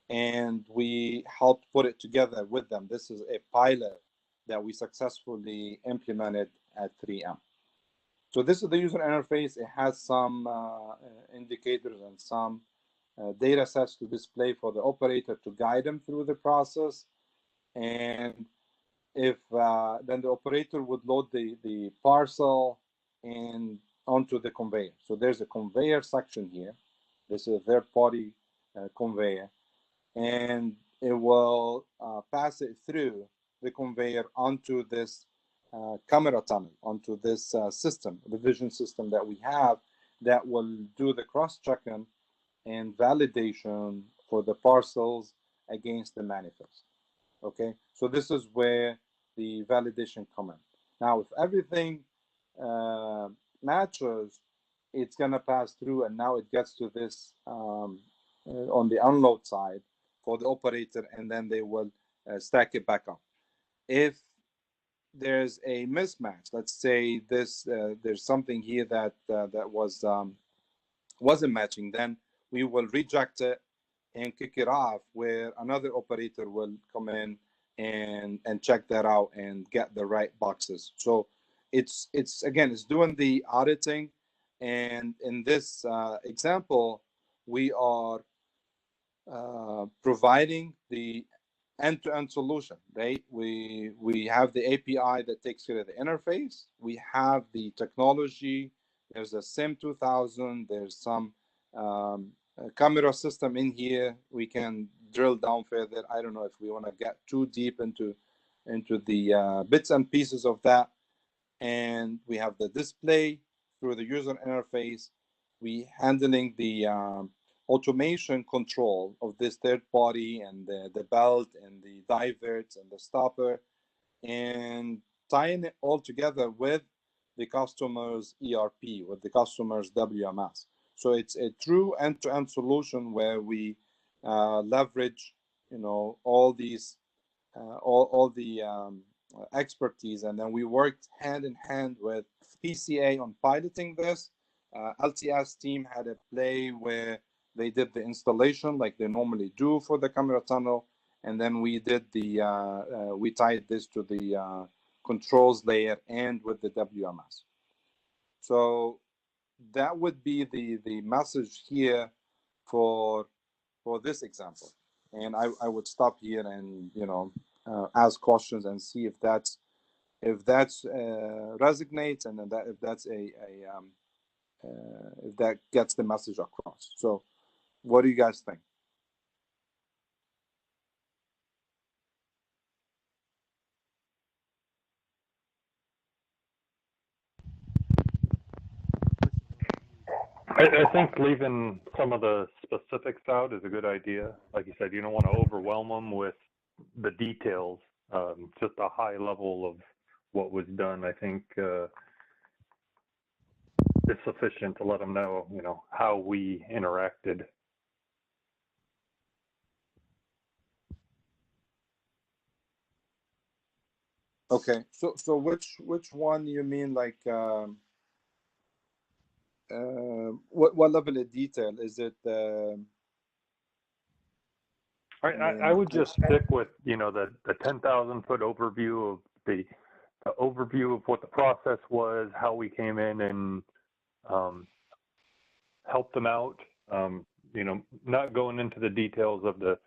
and we helped put it together with them. This is a pilot that we successfully implemented at 3M. So this is the user interface. It has some indicators and some data sets to display for the operator to guide them through the process. And if then the operator would load the parcel and onto the conveyor. So there's a conveyor section here. This is a third-party conveyor, and it will pass it through the conveyor onto this camera tunnel, onto this system, the vision system that we have, that will do the cross-checking and validation for the parcels against the manifest. Okay, so this is where the validation comes in. Now, if everything matches, it's gonna pass through, and now it gets to this on the unload side for the operator, and then they will stack it back up. If there's a mismatch, let's say this there's something here that wasn't matching, then we will reject it and kick it off, where another operator will come in and check that out and get the right boxes. So it's again, it's doing the auditing, and in this example, we are providing the end-to-end solution, right? We have the API that takes care of the interface. We have the technology. There's a SIM 2000. There's some camera system in here. We can drill down further. I don't know if we want to get too deep into the bits and pieces of that. And we have the display through the user interface. We handling the automation control of this third party, and the belt and the diverts and the stopper, and tying it all together with the customer's ERP, with the customer's WMS. So it's a true end-to-end solution where we leverage, all these, all the expertise, and then we worked hand in hand with PCA on piloting this. LTS team had a play where they did the installation like they normally do for the camera tunnel, and then we did we tied this to the controls layer and with the WMS. So that would be the message here for this example. And I would stop here and ask questions and see if that's resonates, and if that's if that gets the message across. So what do you guys think? I think leaving some of the specifics out is a good idea. Like you said, you don't want to overwhelm them with the details. Just a high level of what was done, I think, is sufficient to let them know, how we interacted. Okay, so which one you mean, like what level of detail is it? I would just stick with the 10,000-foot overview of the overview of what the process was, how we came in and helped them out. Not going into the details of the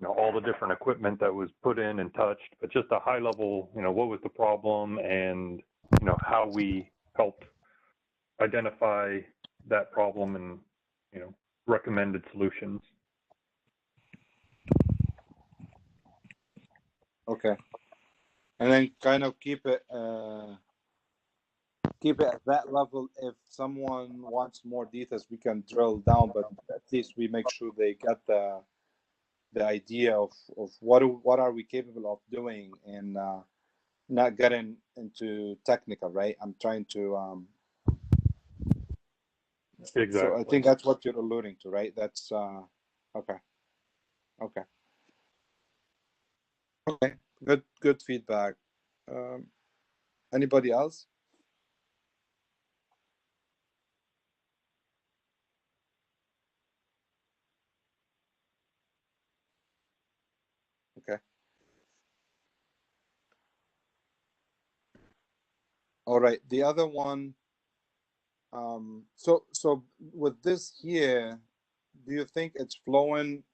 all the different equipment that was put in and touched, but just a high level, what was the problem and how we helped identify that problem and recommended solutions. Okay, and then kind of keep it at that level. If someone wants more details, we can drill down, but at least we make sure they get the idea of what are we capable of doing, and not getting into technical, right? I'm trying to Exactly. So I think that's what you're alluding to, right? That's okay. Good feedback. Anybody else? Okay. All right. The other one. So with this here, do you think it's flowing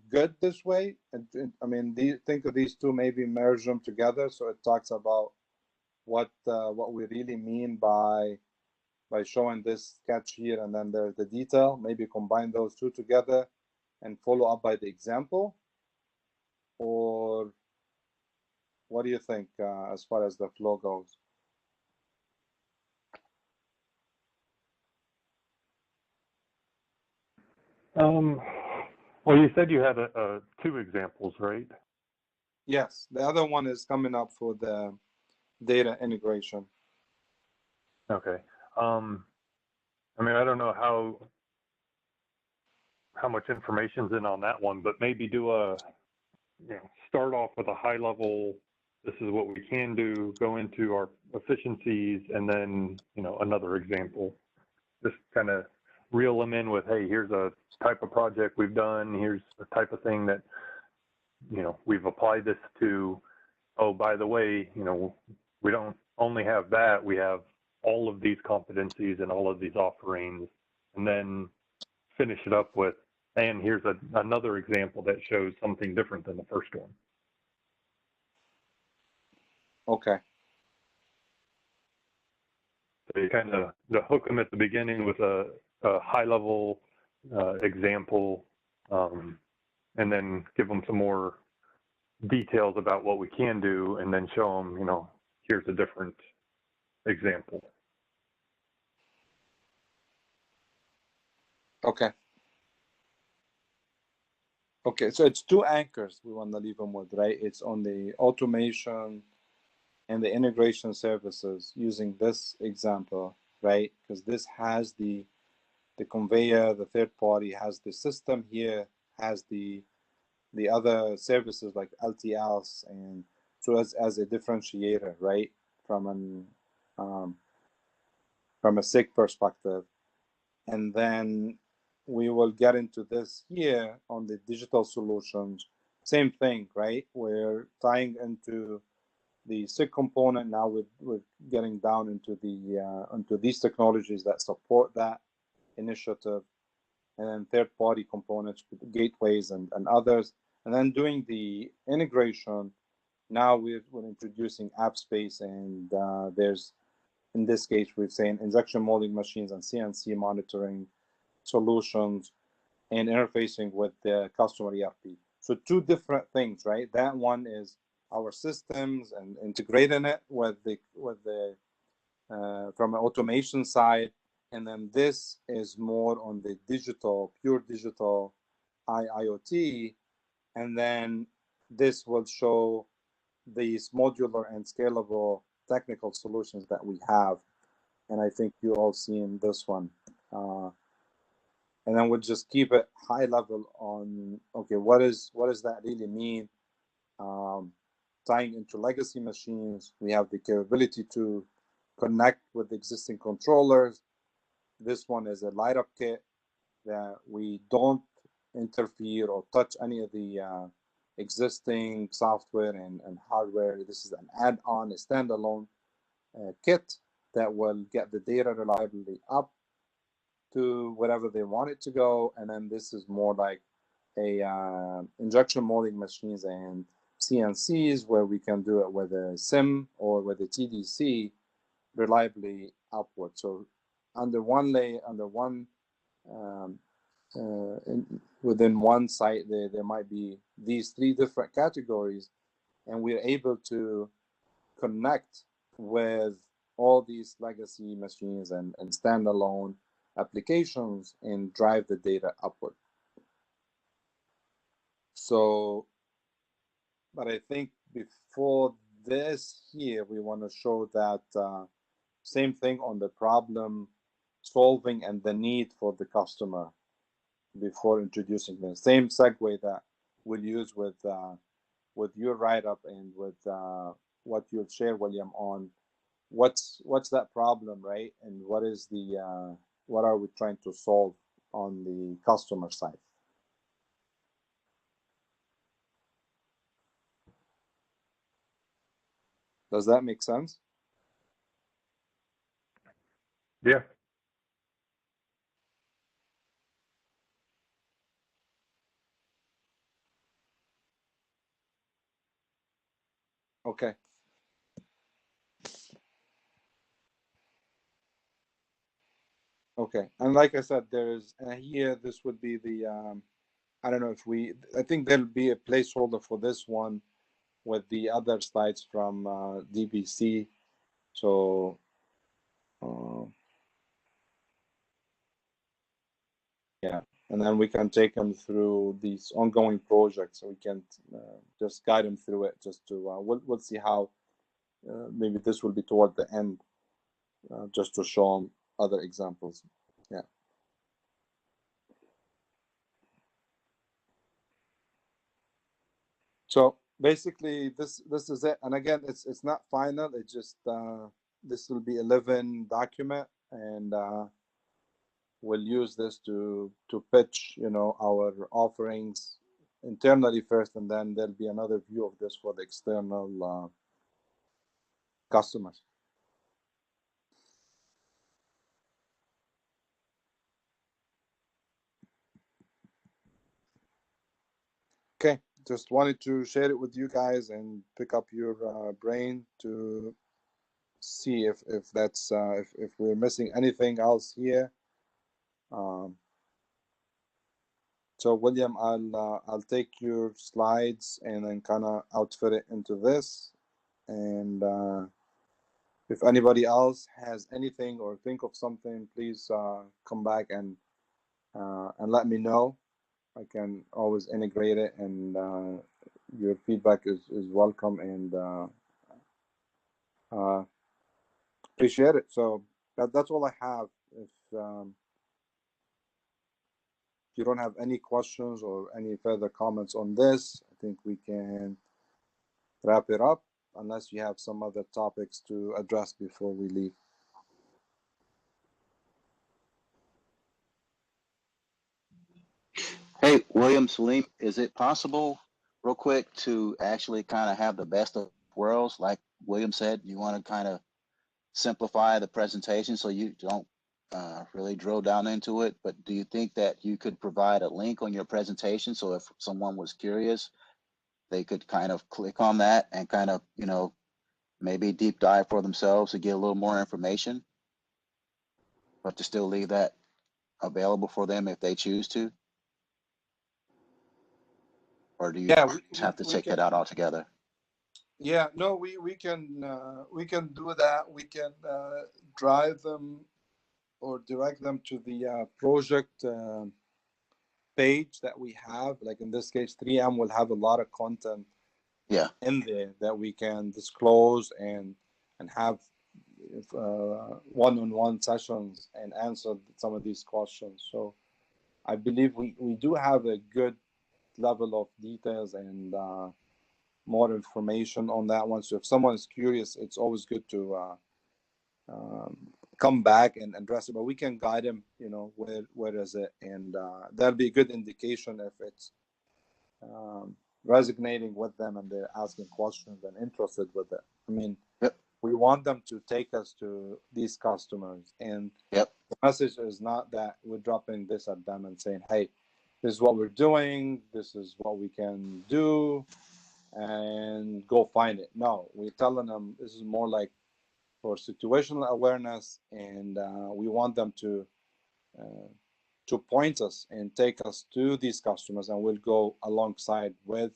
good this way? And I mean, do you think of these two, maybe merge them together so it talks about what we really mean by showing this sketch here, and then there's the detail? Maybe combine those two together and follow up by the example, or what do you think as far as the flow goes? Well, you said you had two examples, right? Yes, the other one is coming up for the data integration. Okay. I mean, I don't know how much information's in on that one, but maybe do start off with a high level. This is what we can do. Go into our efficiencies, and then another example. Just kind of reel them in with, hey, here's a type of project we've done. Here's the type of thing that we've applied this to. Oh, by the way, we don't only have that. We have all of these competencies and all of these offerings, and then finish it up with, and here's another example that shows something different than the first one. Okay. So you kind of hook them at the beginning with a high-level example, and then give them some more details about what we can do, and then show them, here's a different example. Okay. Okay, so it's two anchors we want to leave them with, right? It's on the automation and the integration services using this example, right? Because this has the conveyor, the third party has the system here, has the other services like LTLs, and so as a differentiator, right? From a SIG perspective. And then we will get into this here on the digital solutions. Same thing, right? We're tying into the SIG component. Now we're getting down into these technologies that support that initiative, and then third-party components, gateways and others, and then doing the integration. Now we're introducing app space, and there's, in this case, we're saying injection molding machines and CNC monitoring solutions, and interfacing with the customer ERP. So two different things, right? That one is our systems and integrating it with the from an automation side, And then this is more on the digital, pure digital IoT. And then this will show these modular and scalable technical solutions that we have. And I think you all seen this one. And then we'll just keep it high level on, okay, what does that really mean? Tying into legacy machines, we have the capability to connect with existing controllers. This one is a light up kit that we don't interfere or touch any of the existing software and hardware. This is an add-on, a standalone kit that will get the data reliably up to wherever they want it to go. And then this is more like a injection molding machines and CNCs where we can do it with a SIM or with a TDC reliably upward. So under one layer, under one within one site, there might be these three different categories, and we're able to connect with all these legacy machines and standalone applications and drive the data upward. So, but I think before this here, we want to show that same thing on the problem solving and the need for the customer before introducing the same segue that we'll use with your write-up and with what you'll share, William, on what's that problem, right? And what is the what are we trying to solve on the customer side? Does that make sense? Yeah. Okay. Okay. And like I said, there's here, this would be the, I don't know if I think there'll be a placeholder for this one with the other slides from DBC. So, yeah. And then we can take them through these ongoing projects. So we can just guide them through it just to, we'll see how, maybe this will be toward the end, just to show them other examples. Yeah. So basically, this is it. And again, it's not final. It's just this will be a living document, and we'll use this to pitch, our offerings internally first, and then there'll be another view of this for the external customers. Okay, just wanted to share it with you guys and pick up your brain to see if that's if we're missing anything else here. So William, I'll take your slides and then kind of outfit it into this, and if anybody else has anything or think of something, please come back and let me know. I can always integrate it, and your feedback is welcome, and appreciate it. So that's all I have. If you don't have any questions or any further comments on this, I think we can wrap it up, unless you have some other topics to address before we leave. Hey, William, Salim, is it possible, real quick, to actually kind of have the best of worlds? Like William said, you want to kind of simplify the presentation so you don't really drill down into it. But do you think that you could provide a link on your presentation so if someone was curious, they could kind of click on that and kind of, maybe deep dive for themselves to get a little more information, but to still leave that available for them if they choose to? Or do you just have to take that out altogether? Yeah, no, we can do that. We can drive them or direct them to the project page that we have. Like in this case, 3M will have a lot of content Yeah. in there that we can disclose and have one-on-one sessions and answer some of these questions. So I believe we do have a good level of details and more information on that one. So if someone is curious, it's always good to come back and address it, but we can guide them, you know, where is it, and that'll be a good indication if it's resonating with them and they're asking questions and interested with it. I mean, Yep. we want them to take us to these customers, and Yep. the message is not that we're dropping this at them and saying, hey, this is what we're doing, this is what we can do, and go find it. No, we're telling them this is more like for situational awareness, and we want them to point us and take us to these customers, and we'll go alongside with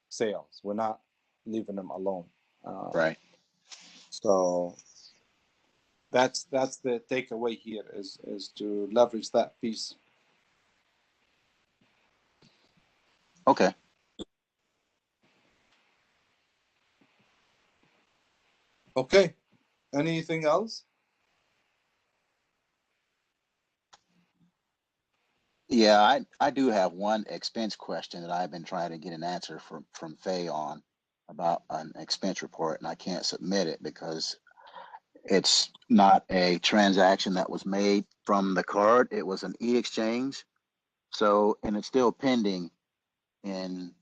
sales. We're not leaving them alone. Right. So that's the takeaway here is to leverage that piece. Okay. Okay. Anything else? Yeah, I do have one expense question that I've been trying to get an answer from Faye on about an expense report, and I can't submit it because it's not a transaction that was made from the card. It was an e-exchange. So, and it's still pending in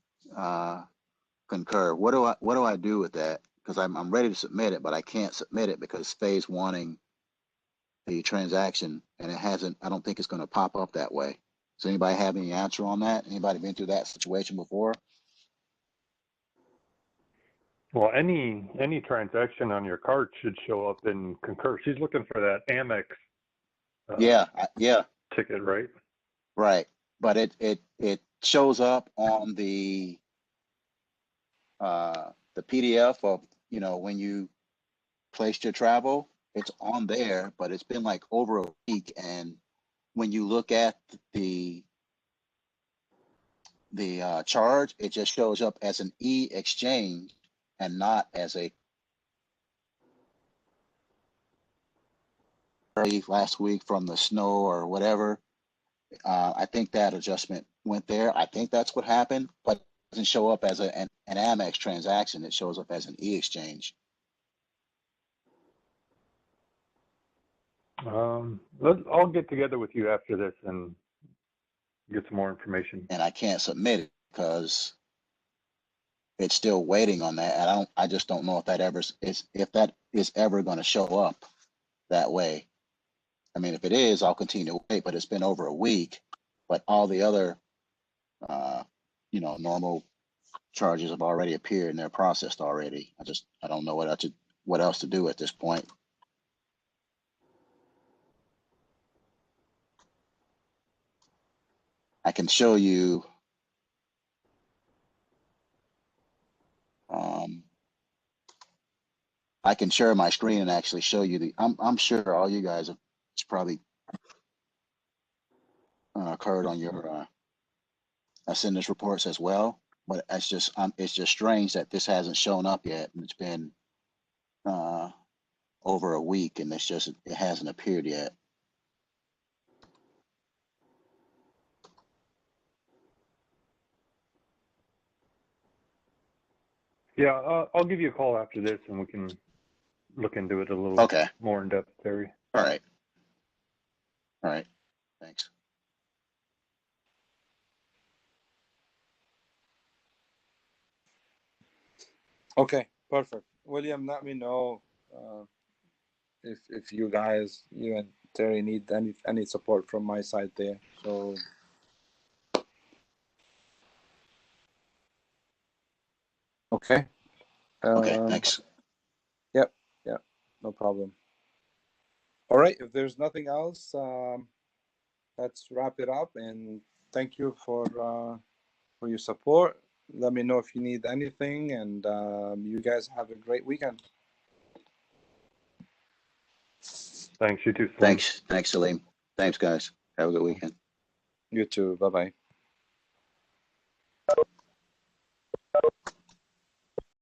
Concur. What do I do with that? Because I'm ready to submit it, but I can't submit it because Faye's wanting the transaction, and it hasn't. I don't think it's going to pop up that way. Does anybody have any answer on that? Anybody been through that situation before? Well, any transaction on your card should show up in Concur. She's looking for that Amex Yeah, ticket, right? right. But it shows up on the PDF of, you know, when you placed your travel, it's on there, but it's been like over a week, and when you look at the charge, it just shows up as an e-exchange and not as a last week from the snow or whatever. I think that adjustment went there. I think that's what happened, but it doesn't show up as an Amex transaction. It shows up as an e-exchange. I'll get together with you after this and get some more information. And I can't submit it because it's still waiting on that. And I just don't know if that is ever going to show up that way. I mean, if it is, I'll continue to wait, but it's been over a week, but all the other, normal charges have already appeared and they're processed already. I don't know what else to do at this point. I can show you, I can share my screen and actually show you I'm sure all you guys have, it's probably occurred on your S&SI reports as well, but it's just strange that this hasn't shown up yet, and it's been over a week, and it hasn't appeared yet. Yeah, I'll give you a call after this, and we can look into it a little more in depth, Terry. All right. Thanks. Okay, perfect. William, let me know if you and Terry need any support from my side there. So okay. Okay, thanks. Yep, no problem. All right, if there's nothing else, let's wrap it up, and thank you for your support. Let me know if you need anything, and you guys have a great weekend. Thanks, you too, Salim. Thanks, Salim. Thanks, guys. Have a good weekend. You too. Bye bye.